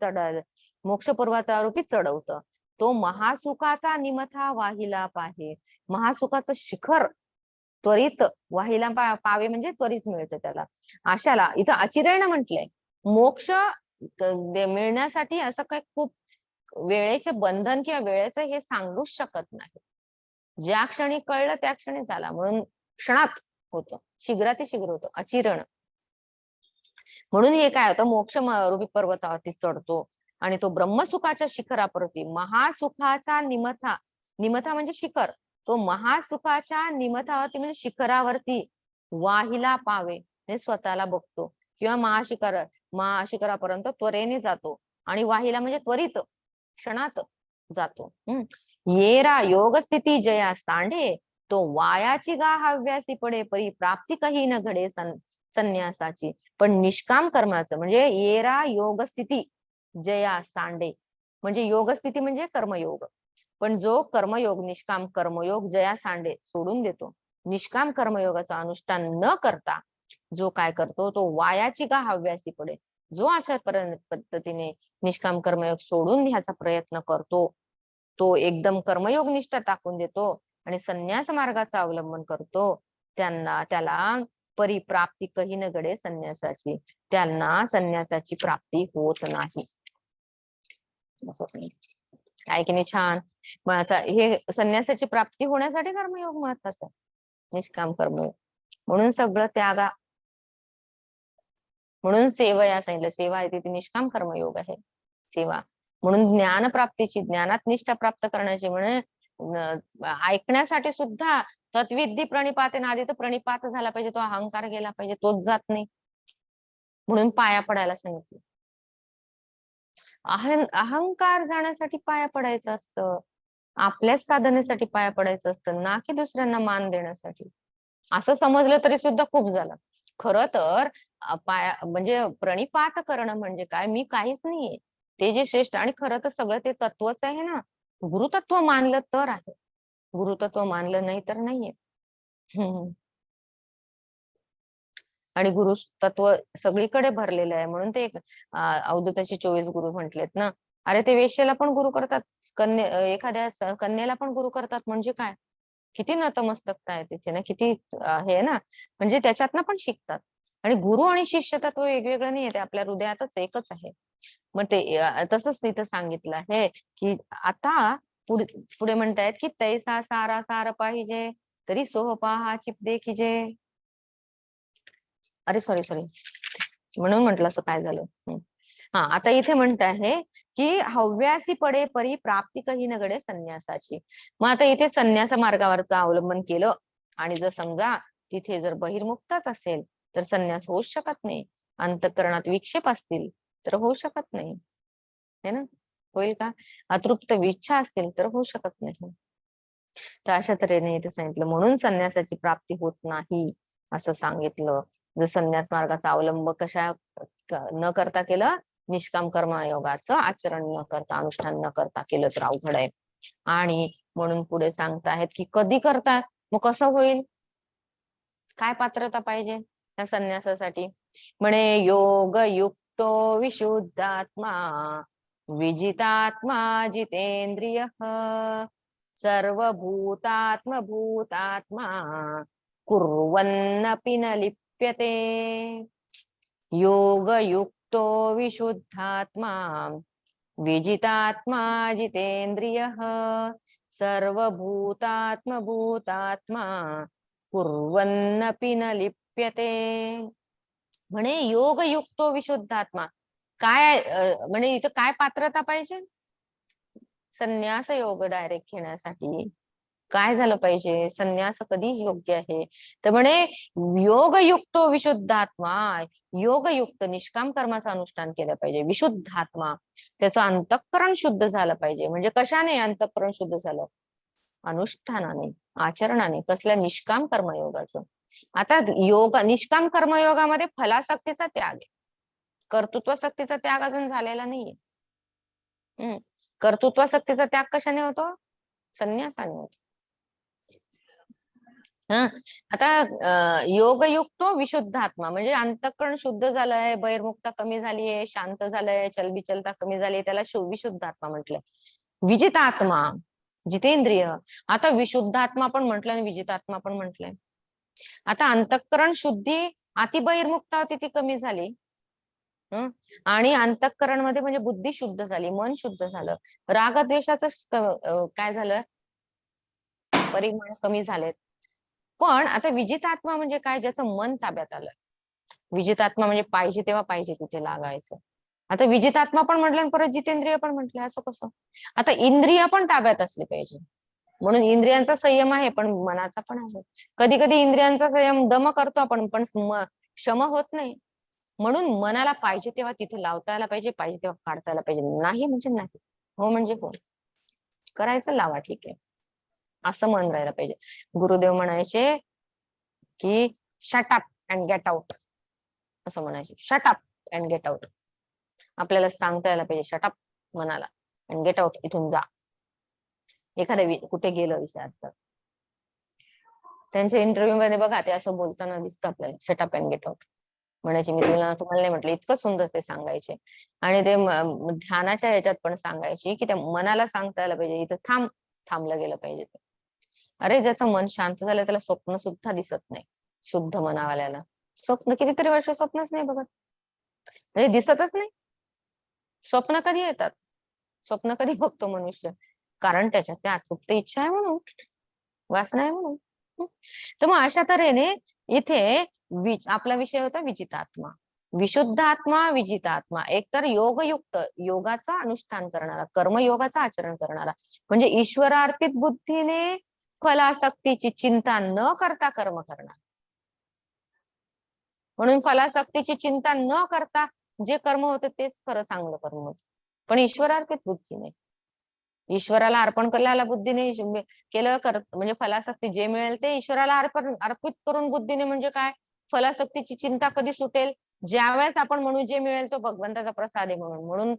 मोक्ष पर्वतावरती चढवतं. तो महासुखाचा निमथा वाहिला पाहे, महासुखाचं शिखर त्वरित वाहिला पावे म्हणजे त्वरित मिळतं त्याला. अशाला इथं अचिरेण म्हटलंय. मोक्ष मिळण्यासाठी असं काही खूप वेळेचे बंधन किंवा वेळेचं हे सांगूच शकत नाही. ज्या क्षणी कळलं त्या क्षणी झाला, म्हणून क्षणात होतं, शीघ्रातिशीघ्र होतं, अचिरण. म्हणून हे काय होतं, मोक्ष रूपी पर्वतावरती चढतो आणि तो ब्रह्मसुखाच्या शिखरावरती महासुखाचा निमथा म्हणजे शिखर, तो महासुखाच्या निमथावरती म्हणजे शिखरावरती वाहिला पावे म्हणजे स्वतःला बघतो किंवा महाशिखरापर्यंत त्वरेने जातो आणि वाहिला म्हणजे त्वरित क्षणात जातो. येरा योग स्थिती जया सांडे, तो वायाची गा हव्यासी पडे, परी प्राप्ती काही न घडे संन्यासाची. पण निष्काम कर्माचं म्हणजे येरा योग स्थिती जया सांडे, म्हणजे योग स्थिती म्हणजे कर्मयोग. पण जो कर्मयोग निष्काम कर्मयोग जया सांडे सोडून देतो, निष्काम कर्मयोगाचं अनुष्ठान न करता जो काय करतो, तो वायाची गा हव्यासी पडे, जो अशा पद्धतीने निष्काम कर्मयोग सोडून घ्यायचा प्रयत्न करतो, तो एकदम कर्मयोग निष्ठा टाकून देतो आणि संन्यास मार्गाचा अवलंबन करतो, त्याला परिप्राप्ती कही न घडे संन्यासाची, त्यांना संन्यासाची प्राप्ती होत नाही, असं सांगितलं. काय की नाही छान. मग आता हे संन्यासाची प्राप्ती होण्यासाठी कर्मयोग महत्वाचा आहे, निष्काम कर्मयोग. म्हणून सगळं त्यागा, म्हणून सेवा या सांगितलं, सेवा आहे तिथे निष्काम कर्मयोग आहे सेवा. म्हणून ज्ञान प्राप्तीची, ज्ञानात निष्ठा प्राप्त करण्याची म्हणजे ऐकण्यासाठी सुद्धा तत्विधी प्रणिपाते ना, आधी तर प्रणिपात झाला पाहिजे, तो अहंकार गेला पाहिजे, तोच जात नाही, म्हणून पाया पडायला सांगितलं. अहंकार जाण्यासाठी पाया पडायचं असतं, आपल्याच साधनेसाठी पाया पडायचं असतं, ना की दुसऱ्यांना मान देण्यासाठी. असं समजलं तरी सुद्धा खूप झालं. खरं तर म्हणजे प्रणिपात करणं म्हणजे काय, मी काहीच नाहीये, ते जे श्रेष्ठ, आणि खरं तर सगळं ते तत्वच आहे ना. गुरुतत्व मानलं तर आहे, गुरुतत्व मानलं नाही तर नाहीये. आणि गुरु तत्व सगळीकडे भरलेलं आहे, म्हणून ते अवधूताचे 24 गुरु म्हटलेत ना. अरे ते वेश्येला पण गुरु करतात, एखाद्या कन्येला पण गुरु करतात, म्हणजे काय, किती नतमस्तकता आहे तिथे ना, किती हे ना, म्हणजे त्याच्यातनं पण शिकतात. आणि गुरु आणि शिष्य तत्व वेगवेगळं नाही, ते आपल्या हृदयातच एकच आहे. मग ते तसंच तिथं सांगितलं आहे की आता पुढे म्हणतायत की तैसा सारा सार पाहिजे, तरी सोह पहा चिप देखिजे. अरे सॉरी, म्हणून म्हटलं असं काय झालं. हा, आता इथे म्हणत आहे की हव्यासी पडे परी प्राप्ती कही न घडे संन्यासाची. मग आता इथे संन्यास मार्गावरचं अवलंबन केलं आणि जर समजा तिथे जर बहिर्मुक्तच असेल तर संन्यास होऊच शकत नाही, अंतःकरणात विक्षेप असतील तर होऊ शकत नाही, है ना, होईल का, अतृप्त इच्छा असतील तर होऊ शकत नाही. तर अशा तऱ्हेने इथे सांगितलं, म्हणून संन्यासाची प्राप्ती होत नाही असं सांगितलं. जर संन्यास मार्गाचा अवलंब न करता केलं, निष्काम कर्मयोगाचं आचरण न करता, अनुष्ठान न करता केलं तर अवघड आहे. आणि म्हणून पुढे सांगतायत की कधी करतात, मग कसं होईल, काय पात्रता पाहिजे त्या संन्यासासाठी. म्हणे योग युक्तो विशुद्धात्मा, विजितात्मा जितेंद्रिय, सर्वभूतात्म भूतात्मा, कुर्वन्नपि न लिप्यते. योग युक्तो विशुद्धात्मा, विजितात्मा जितेंद्रिय, सर्वभूतात्म भूतात्मा, कुर्वन्नपि न लिप्यते. म्हणे योग युक्तो विशुद्धात्मा, काय म्हणे इथं काय पात्रता पाहिजे, संन्यास योग डायरेक्ट घेण्यासाठी काय झालं पाहिजे? संन्यास कधी योग्य आहे? तर म्हणे योगयुक्तो विशुद्धात्मा, योगयुक्त निष्काम कर्माचं अनुष्ठान केलं पाहिजे. विशुद्धात्मा, त्याचं अंतःकरण शुद्ध झालं पाहिजे. म्हणजे कशाने अंतःकरण शुद्ध झालं? अनुष्ठानाने, आचरणाने. कसल्या? निष्काम कर्मयोगाचं. आता निष्काम कर्मयोगामध्ये फलासक्तीचा त्याग आहे, कर्तृत्वासक्तीचा त्याग अजून झालेला नाहीये. कर्तृत्वासक्तीचा त्याग कशाने होतो? संन्यासाने होतो. आता योगयुक्त विशुद्धात्मा म्हणजे अंतःकरण शुद्ध झालंय, बहिर्मुखता कमी झालीये, शांत झालंय, चलबिचलता कमी झाली, त्याला विशुद्धात्मा म्हटलंय. विजितात्मा, जितेंद्रिय. आता विशुद्धात्मा पण म्हटलंय आणि विजितात्मा पण म्हटलंय. आता अंतःकरण शुद्धी, अति बहिर्मुखता होती ती कमी झाली, आणि अंतःकरण मध्ये म्हणजे बुद्धी शुद्ध झाली, मन शुद्ध झालं, रागद्वेषाचं काय झालं? परिमाण कमी झालेत. पण आता विजितात्मा म्हणजे काय? ज्याचं मन ताब्यात आलं. विजितात्मा म्हणजे पाहिजे तेव्हा पाहिजे तिथे लागायचं. आता विजितात्मा पण म्हटलं आणि परत जितेंद्रिय पण म्हटलं, असं कसं? आता इंद्रिय पण ताब्यात असली पाहिजे. म्हणून इंद्रियांचा संयम आहे, पण मनाचा पण आहे. कधी कधी इंद्रियांचा संयम दम करतो आपण, पण क्षम होत नाही. म्हणून मनाला पाहिजे तेव्हा तिथे लावता यायला पाहिजे, पाहिजे तेव्हा काढता यायला पाहिजे. नाही म्हणजे नाही, हो म्हणजे हो. करायचं लावा, ठीक आहे, असं मन राहायला पाहिजे. गुरुदेव म्हणायचे की shut up and get out, असं म्हणायचे. Shut up and get out. आपल्याला सांगता यायला पाहिजे शट अप मनाला, अँड गेट आउट, इथून जा. एखाद्या कुठे गेलं विचार तर त्यांच्या इंटरव्ह्यू मध्ये बघा, ते असं बोलताना दिसतं आपल्याला, shut up and get out म्हणायचे. मी तुम्हाला नाही म्हटलं, इतकं सुंदर ते सांगायचे. आणि ते ध्यानाच्या ह्याच्यात पण सांगायचे की त्या मनाला सांगता यायला पाहिजे, इथं थांबलं गेलं पाहिजे. अरे ज्याचं मन शांत झालं त्याला स्वप्न सुद्धा दिसत नाही. शुद्ध मनावाल्याला स्वप्न कितीतरी वर्ष स्वप्नच नाही बघत, म्हणजे दिसतच नाही. स्वप्न कधी येतात? स्वप्न कधी बघतो मनुष्य? कारण त्याच्यात त्या अतृप्त इच्छा आहे म्हणून, वासना आहे म्हणून. तर मग अशा तऱ्हेने इथे आपला विषय होता विजितात्मा. विशुद्ध आत्मा, विजितात्मा. एकतर योगयुक्त, योगाचा अनुष्ठान करणारा, कर्मयोगाचं आचरण करणारा, म्हणजे ईश्वरार्पित बुद्धीने फलासक्तीची चिंता न करता कर्म करणार. म्हणून फलासक्तीची चिंता न करता जे कर्म होते तेच खरं चांगलं कर्म होत, पण ईश्वरार्पित बुद्धीने, ईश्वराला अर्पण केलेल्या बुद्धीने केलं करत, म्हणजे फलासक्ती जे मिळेल ते ईश्वराला अर्पित करून बुद्धीने. म्हणजे काय? फलासक्तीची चिंता कधी सुटेल? ज्यावेळेस आपण म्हणू जे मिळेल तो भगवंताचा प्रसाद आहे म्हणून. म्हणून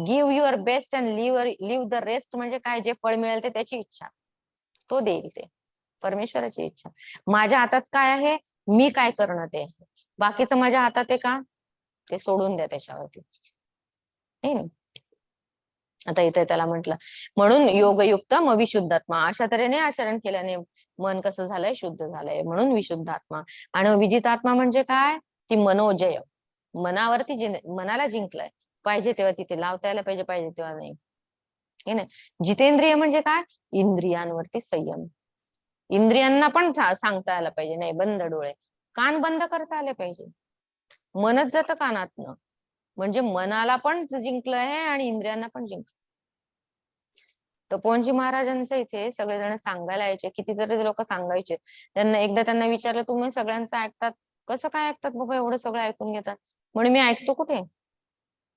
give your best and live the rest. म्हणजे काय? जे फळ मिळेल ते त्याची इच्छा, तो देईल, ते परमेश्वराची इच्छा. माझ्या हातात काय आहे? मी काय करणं ते. बाकीचं माझ्या हातात आहे का? ते सोडून द्या त्याच्यावरती. आता इथे त्याला म्हटलं, म्हणून योगयुक्त मग विशुद्धात्मा. अशा तऱ्हेने आचरण केल्याने मन कसं झालंय? शुद्ध झालंय, म्हणून विशुद्धात्मा. आणि विजितात्मा म्हणजे काय? ती मनोजय, मनावरती मनाला जिंकलंय, पाहिजे तेव्हा तिथे लावता यायला पाहिजे, पाहिजे तेव्हा नाही. हे नाही. जितेंद्रिय म्हणजे काय? इंद्रियांवरती संयम. इंद्रियांना पण सांगता आलं पाहिजे, नाही बंद डोळे, कान बंद करता आले पाहिजे. मनच जातं कानातनं, म्हणजे मनाला पण जिंकलं आहे आणि इंद्रियांना पण जिंकलं. तपोवनजी महाराजांच्या इथे सगळेजण सांगायला यायचे, कितीतरी लोक सांगायचे. त्यांना विचारलं, तुम्ही सगळ्यांचं ऐकतात? कसं काय ऐकतात बाबा, एवढं सगळं ऐकून घेतात? म्हणे मी ऐकतो कुठे,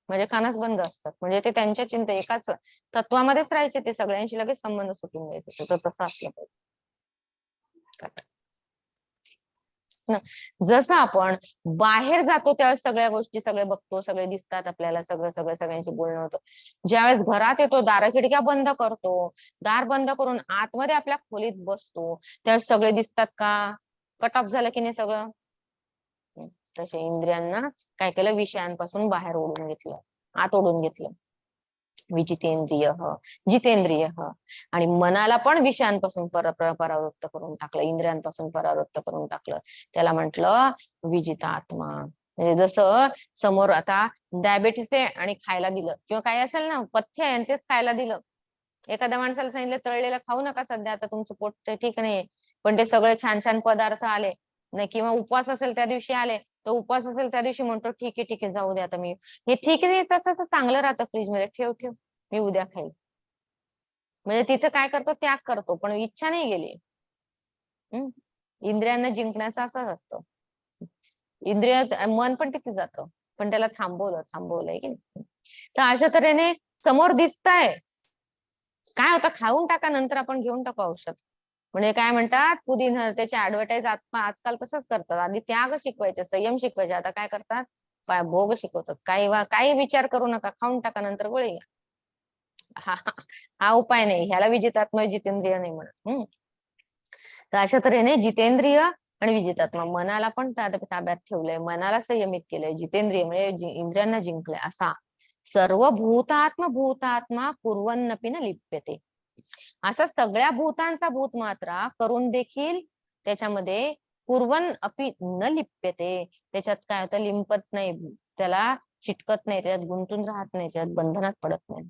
माझे कानच बंद असतात. म्हणजे ते त्यांच्या चिंता एकाच तत्वामध्येच राहायचे, ते सगळ्यांशी लगेच संबंध सुटून द्यायचे. तर तसं असलं पाहिजे. जसं आपण बाहेर जातो त्यावेळेस सगळ्या गोष्टी, सगळे बघतो, सगळे दिसतात आपल्याला, सगळ्यांशी बोलणं होतं. ज्यावेळेस घरात येतो, दार खिडक्या बंद करतो, दार बंद करून आतमध्ये आपल्या खोलीत बसतो, त्यावेळेस सगळे दिसतात का? कट ऑफ झालं की नाही सगळं? तसे इंद्रियांना काय केलं? विषयांपासून बाहेर ओढून घेतलं, आत ओढून घेतलं. विजितेंद्रिय, जितेंद्रिय. आणि मनाला पण विषयांपासून परावृत्त करून टाकलं, इंद्रियांपासून परावृत्त करून टाकलं. त्याला म्हटलं विजितात्मा. म्हणजे जसं समोर आता डायबेटीस आहे आणि खायला दिलं, किंवा काही असेल ना, पथ्य आहे तेच खायला दिलं. एखाद्या माणसाला सांगितलं तळलेलं खाऊ नका सध्या, आता तुमचं पोट ठीक नाही, पण ते सगळे छान छान पदार्थ आले नाही, किंवा उपवास असेल त्या दिवशी आले, तर उपवास असेल त्या दिवशी म्हणतो ठीक आहे जाऊ दे आता, मी हे ठीक आहे, तसं चांगलं राहतं फ्रीज मध्ये, ठेव मी उद्या खाईल. म्हणजे तिथं काय करतो, त्याग करतो, पण इच्छा नाही गेली. इंद्रियांना जिंकण्याचा असाच असतो. इंद्रिय मन पण तिथे जातं, पण त्याला थांबवलंय की नाही. तर अशा तऱ्हेने समोर दिसतंय, काय होतं, खाऊन टाका, नंतर आपण घेऊन टाकू औषध. म्हणजे काय म्हणतात, पुदिना त्याची ऍडव्हर्टाईज आजकाल तसंच करतात. आधी त्याग शिकवायचे, संयम शिकवायचे, आता काय करतात, भोग शिकवतात. काही विचार करू नका, खाऊन टाका, नंतर गोळी घ्या. हा उपाय नाही, ह्याला विजितात्मा जितेंद्रिय नाही म्हणत. तर अशा तऱ्हेने जितेंद्रिय आणि विजितात्मा, मनाला पण ताब्यात ठेवलंय, मनाला संयमित केलंय. जितेंद्रिय म्हणजे इंद्रियांना जिंकलंय. असा सर्व भूतात्मा कुर्वन्नपि न लिप्यते. असा सगळ्या भूतांचा भूत मात्रा करून देखील त्याच्यामध्ये कुर्वन अपि न लिप्यते, त्याच्यात काय होतं, लिंपत नाही, त्याला चिटकत नाही, त्याच्यात गुंतून राहत नाही, त्याच्यात बंधनात पडत नाही.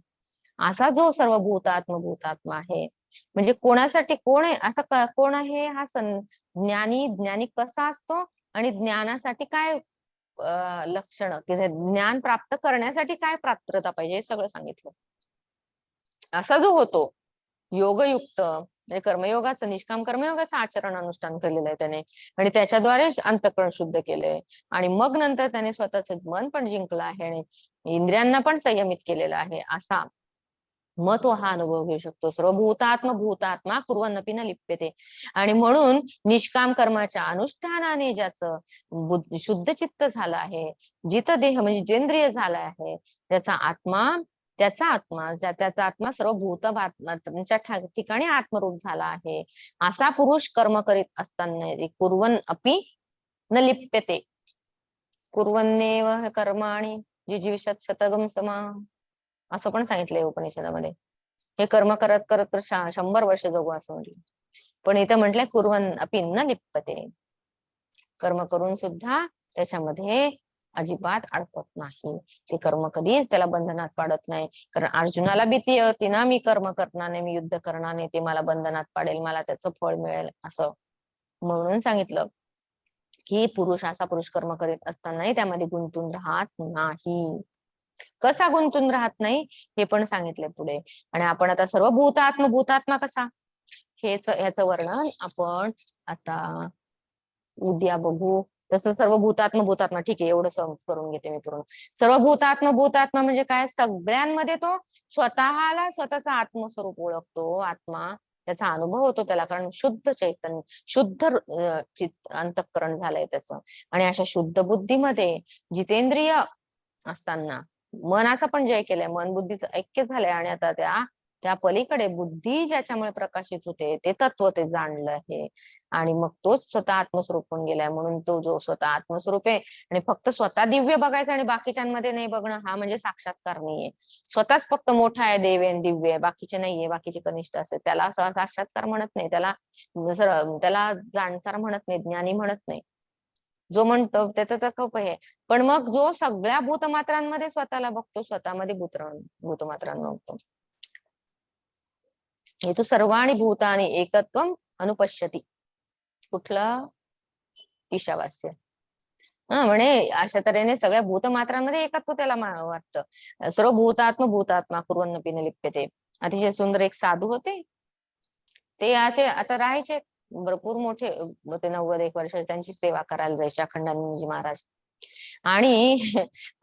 असा जो सर्व भूतात्मा आहे, म्हणजे कोणासाठी कोण आहे, असं कोण आहे हा ज्ञानी कसा असतो, आणि ज्ञानासाठी काय लक्षण, की ज्ञान प्राप्त करण्यासाठी काय पात्रता पाहिजे, हे सगळं सांगितलं. असा जो होतो योगयुक्त, म्हणजे कर्मयोगाचं, निष्काम कर्मयोगाचं आचरण अनुष्ठान केलेलं आहे त्याने, आणि त्याच्याद्वारे अंतःकरण शुद्ध केलंय, आणि मग नंतर त्याने स्वतःच मन पण जिंकलं आहे, आणि इंद्रियांना पण संयमित केलेलं आहे. असा मग तो हा अनुभव घेऊ शकतो. सर्व भूतात्मा कुर्वन्नपि न लिप्यते. आणि म्हणून निष्काम कर्माच्या अनुष्ठानाने ज्याचं शुद्ध चित्त झालं आहे, जिथं देह म्हणजे जितेंद्रिय झाला आहे, त्याचा आत्मा सर्व भूतात्म्यांच्या ठिकाणी आत्मरूप झाला आहे. असा पुरुष कर्म करीत असताना कुर्वन अपि न लिप्यते. कुर्वन्नेव कर्माणि जिजीविषत् शतगं समा, असं पण सांगितलंय उपनिषदामध्ये. हे कर्म करत करत 100 वर्ष जगू असं म्हटलं. पण इथं म्हटलंय कुर्वन अपि न लिप्यते, कर्म करून सुद्धा त्याच्यामध्ये अजिबात अडकत नाही. ते कर्म कधीच त्याला बंधनात पाडत नाही. कारण अर्जुनाला भीती होती ना, मी कर्म करणार नाही, मी युद्ध करणार नाही, ते मला बंधनात पाडेल, मला त्याचं फळ मिळेल असं. म्हणून सांगितलं की असा पुरुष कर्म करीत असतानाही त्यामध्ये गुंतून राहत नाही. कसा गुंतून राहत नाही हे पण सांगितलंय पुढे. आणि आपण आता सर्व भूतात्मा कसा, ह्याचं वर्णन आपण आता उद्या बघू. तसं सर्व भूतात्मा ठीक आहे, एवढं करून घेते मी पूर्ण. सर्व भूतात्मा म्हणजे काय, सगळ्यांमध्ये तो स्वतःला स्वतःचा आत्मस्वरूप ओळखतो आत्मा, त्याचा अनुभव होतो त्याला, कारण शुद्ध चैतन्य, शुद्ध अंतःकरण झालंय त्याचं. आणि अशा शुद्ध बुद्धीमध्ये जितेंद्रिय असताना मनाचा पण जय केलाय, मन बुद्धीचं ऐक्य झालंय, आणि आता त्या पलीकडे बुद्धी ज्याच्यामुळे प्रकाशित होते, ते तत्व ते जाणलं आहे, आणि मग तोच स्वतः आत्मस्वरूप होऊन गेलाय. म्हणून तो जो स्वतः आत्मस्वरूप आहे, आणि फक्त स्वतः दिव्य बघायचं आणि बाकीच्यांमध्ये नाही बघणं, हा म्हणजे साक्षात्कार नाहीये. स्वतःच फक्त मोठा आहे, दिव्य आहे, बाकीचे नाहीये, बाकीचे कनिष्ठ असते, त्याला असं साक्षात्कार म्हणत नाही, त्याला जाणकार म्हणत नाही, ज्ञानी म्हणत नाही. जो म्हणतो त्याचा खूप आहे. पण मग जो सगळ्या भूतमात्रांमध्ये स्वतःला बघतो, स्वतःमध्ये भूतमात्रांना बघतो, हे तो सर्वाणि भूतानि एकत्वम अनुपश्यती. कुठलं, ईशावास्य. म्हणे अशा तऱ्हेने सगळ्या भूतमात्रांमध्ये एकत्व त्याला वाटतं. सर्व भूतात्मा कुर्वन्नपि न लिप्यते. अतिशय सुंदर एक साधू होते, ते असे आता राहायचे भरपूर मोठे, ते 90 वर्ष त्यांची सेवा करायला जायचे अखंडानंदजी महाराज. आणि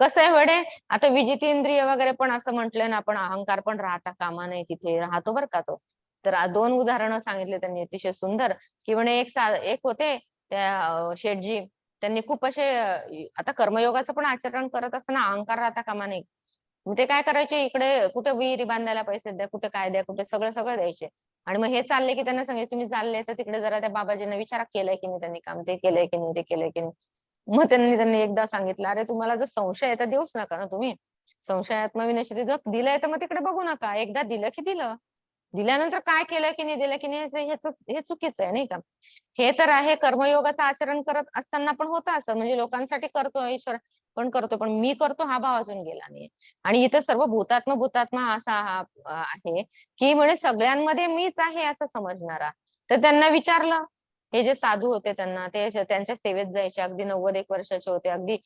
कसं आहे वडे, आता विजितेंद्रिय वगैरे पण असं म्हटलं ना आपण, अहंकार पण राहता कामा नये, तिथे राहतो बरं का तो. तर 2 उदाहरणं सांगितले त्यांनी अतिशय सुंदर, की म्हणे एक होते त्या शेठजी, त्यांनी खूप असे आता कर्मयोगाचं पण आचरण करत असताना अहंकार राहता कामा नये. मग ते काय करायचे, इकडे कुठे विहिरी बांधायला पैसे द्या, कुठे काय द्या, कुठे सगळं द्यायचे. आणि मग हे चालले की त्यांना सांगायचे, तुम्ही चालले तर तिकडे जरा त्या बाबाजींना विचारा, केलंय की नाही त्यांनी काम, ते केलंय की नाही, ते केलंय की नाही. मग त्यांनी एकदा सांगितलं, अरे तुम्हाला जर संशय आहे तर देऊच नका ना तुम्ही, संशयात्मा विनश्यती, जर दिलंय तर मग तिकडे बघू नका, एकदा दिलं की दिलं, दिल्यानंतर काय केलं की नाही, दिलं की नाही, हे चुकीचं आहे नाही का. हे तर आहे कर्मयोगाचं आचरण करत असताना पण होतं असं, म्हणजे लोकांसाठी करतो ईश्वर पण करतो, पण मी करतो हा भाव अजून गेला नाही. आणि इथं सर्व भूतात्मा असा हा आहे की म्हणे सगळ्यांमध्ये मीच आहे असं समजणारा. तर त्यांना विचारलं हे जे साधू होते त्यांना ते त्यांच्या सेवेत जायचे, अगदी 90 वर्षाचे होते, अगदी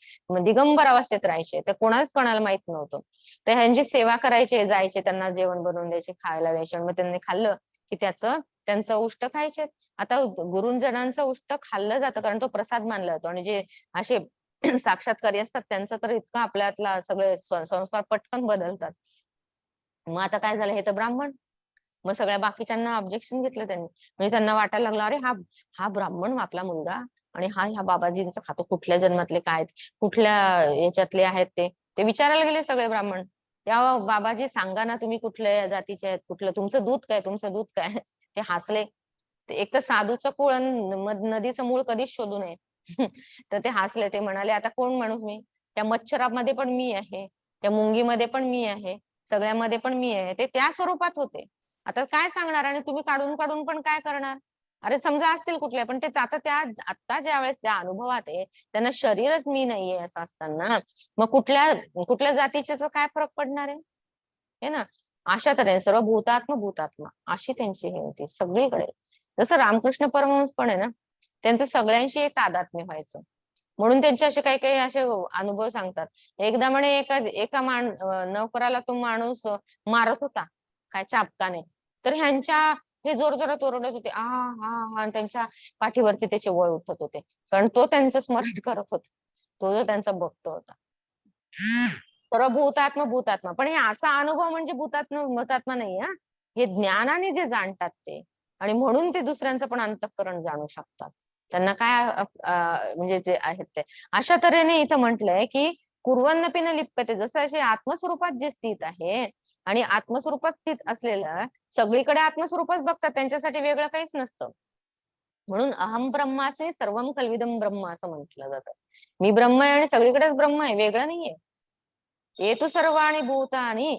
दिगंबर अवस्थेत राहायचे, तर कोणाला माहित नव्हतं. तर ह्यांची सेवा करायचे, जायचे, त्यांना जेवण बनवून द्यायचे, खायला द्यायचे, मग त्यांनी खाल्लं की त्यांचं उष्ट खायचे. आता गुरुजनांचं उष्ट खाल्लं जातं कारण तो प्रसाद मानला जातो, आणि जे असे साक्षात्कारी असतात त्यांचं तर इतकं आपल्यातला सगळे संस्कार पटकन बदलतात. मग आता काय झालं, हे तर ब्राह्मण. मग सगळ्या बाकीच्यांना ऑब्जेक्शन घेतलं त्यांनी, म्हणजे त्यांना वाटायला लागलं, अरे हा हा ब्राह्मण आपला मुलगा, आणि हा ह्या बाबाजींचं खातो, कुठल्या जन्मातले काय कुठल्या याच्यातले आहेत ते विचारायला गेले सगळे ब्राह्मण. या बाबाजी सांगा ना, तुम्ही कुठल्या जातीचे आहेत, कुठलं तुमचं दूध काय ते हसले. एक तर साधूचं कुळ नदीचं मूळ कधीच शोधू नये. तर ते हसले, ते म्हणाले, आता कोण माणूस मी, त्या मच्छरामध्ये पण मी आहे, त्या मुंगीमध्ये पण मी आहे, सगळ्यामध्ये पण मी आहे. ते त्या स्वरूपात होते. आता काय सांगणार, आणि तुम्ही काढून काढून पण काय करणार. अरे समजा असतील कुठल्या, पण ते आता ज्या वेळेस त्या अनुभवात आहे, त्यांना शरीरच मी नाहीये असं असताना मग कुठल्या जातीचे काय फरक पडणार आहे, हे ना. अशा तऱ्हेने सर्व भूतात्मा अशी त्यांची हे होती सगळीकडे. जसं रामकृष्ण परमहंस पण आहे ना, त्यांचं सगळ्यांशी एक तादात्म्य व्हायचं, म्हणून त्यांचे असे काही काही असे अनुभव सांगतात. एकदा म्हणे एका नोकराला तो माणूस मारत होता, काय चाबकाने. तर ह्यांच्या हे जोर जोरात ओरडत होते, आ हा हा, आणि त्यांच्या पाठीवरती त्याचे वळ उठत होते, कारण तो त्यांचं स्मरण करत होता, तो जो त्यांचा भक्त होता. तर भूतात्मा पण हे असा अनुभव म्हणजे भूतात्मा नाही, हा. हे ज्ञानाने जे जाणतात ते, आणि म्हणून ते दुसऱ्यांचं पण अंतःकरण जाणू शकतात. त्यांना काय म्हणजे जे आहेत ते अशा तऱ्हेने इथं म्हटलंय की कुर्वन्नपि न लिप्यते, जसं असे आत्मस्वरूपात जे स्थित आहे, आणि आत्मस्वरूपात स्थित असलेलं सगळीकडे आत्मस्वरूपच बघतात, त्यांच्यासाठी वेगळं काहीच नसतं. म्हणून अहम ब्रह्मास्मी सर्वम कल्विदम ब्रह्म असं म्हटलं जातं. मी ब्रह्म आहे आणि सगळीकडेच ब्रह्म आहे, वेगळं नाहीये. ये तु सर्वाणि भूतानि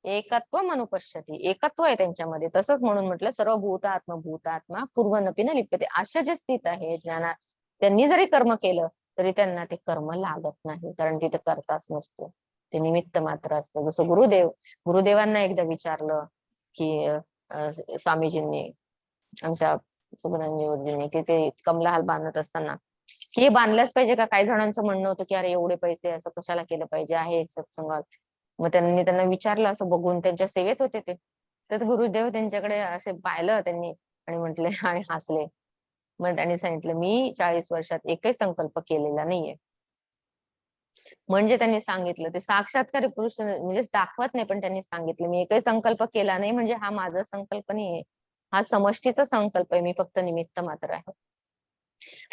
एकत्व अनुपश्यति, एकत्व आहे त्यांच्यामध्ये. तसंच म्हणून म्हटलं सर्व भूतात्मा कुर्वन्नपि न लिप्यते, अशा जे स्थित आहे ज्ञानात, त्यांनी जरी कर्म केलं तरी त्यांना ते कर्म लागत नाही, कारण तिथे कर्ताच नसतो, ते निमित्त मात्र असतं. जसं गुरुदेवांना एकदा विचारलं की स्वामीजींनी, आमच्या सुगुणांजी गुरुजींनी, की ते कमला बांधत असताना की हे बांधलंच पाहिजे का, काही जणांचं म्हणणं होतं की अरे एवढे पैसे असं कशाला केलं पाहिजे, आहे एक सत्संगात. मग त्यांना विचारलं, असं बघून त्यांच्या सेवेत होते ते, तर गुरुदेव त्यांच्याकडे असे पाहिलं त्यांनी आणि म्हटले आणि हसले. मग त्यांनी सांगितलं, मी 40 वर्षात एकही संकल्प केलेला नाहीये. म्हणजे त्यांनी सांगितलं, ते साक्षात्कारी पुरुष म्हणजे दाखवत नाही, पण त्यांनी सांगितलं, मी एकही संकल्प केला नाही, म्हणजे हा माझा संकल्प नाहीये, हा समष्टीचा संकल्प आहे, मी फक्त निमित्त मात्र आहे.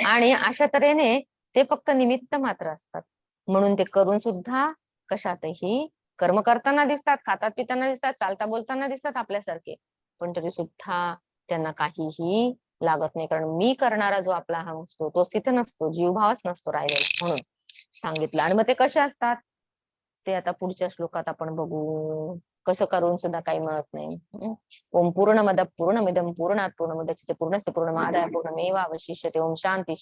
आणि अशा तऱ्हेने ते फक्त निमित्त मात्र असतात, म्हणून ते करून सुद्धा कशातही कर्म करताना दिसतात, खातात पिताना दिसतात, चालता बोलताना दिसतात आपल्यासारखे, पण तरी सुद्धा त्यांना काहीही लागत नाही, कारण मी करणारा जो आपला हा असतो तोच तिथे नसतो, जीवभावच नसतो राहिलेला, म्हणून सांगितलं. आणि मग ते कसे असतात ते आता पुढच्या श्लोकात आपण बघू, कसं करून सुद्धा काही मिळत नाही. ओम पूर्णमद पूर्णमिदं पूर्णात् पूर्णमुदच्यते पूर्णस्य पूर्णमादाय पूर्णमेवावशिष्यते. ओम शांती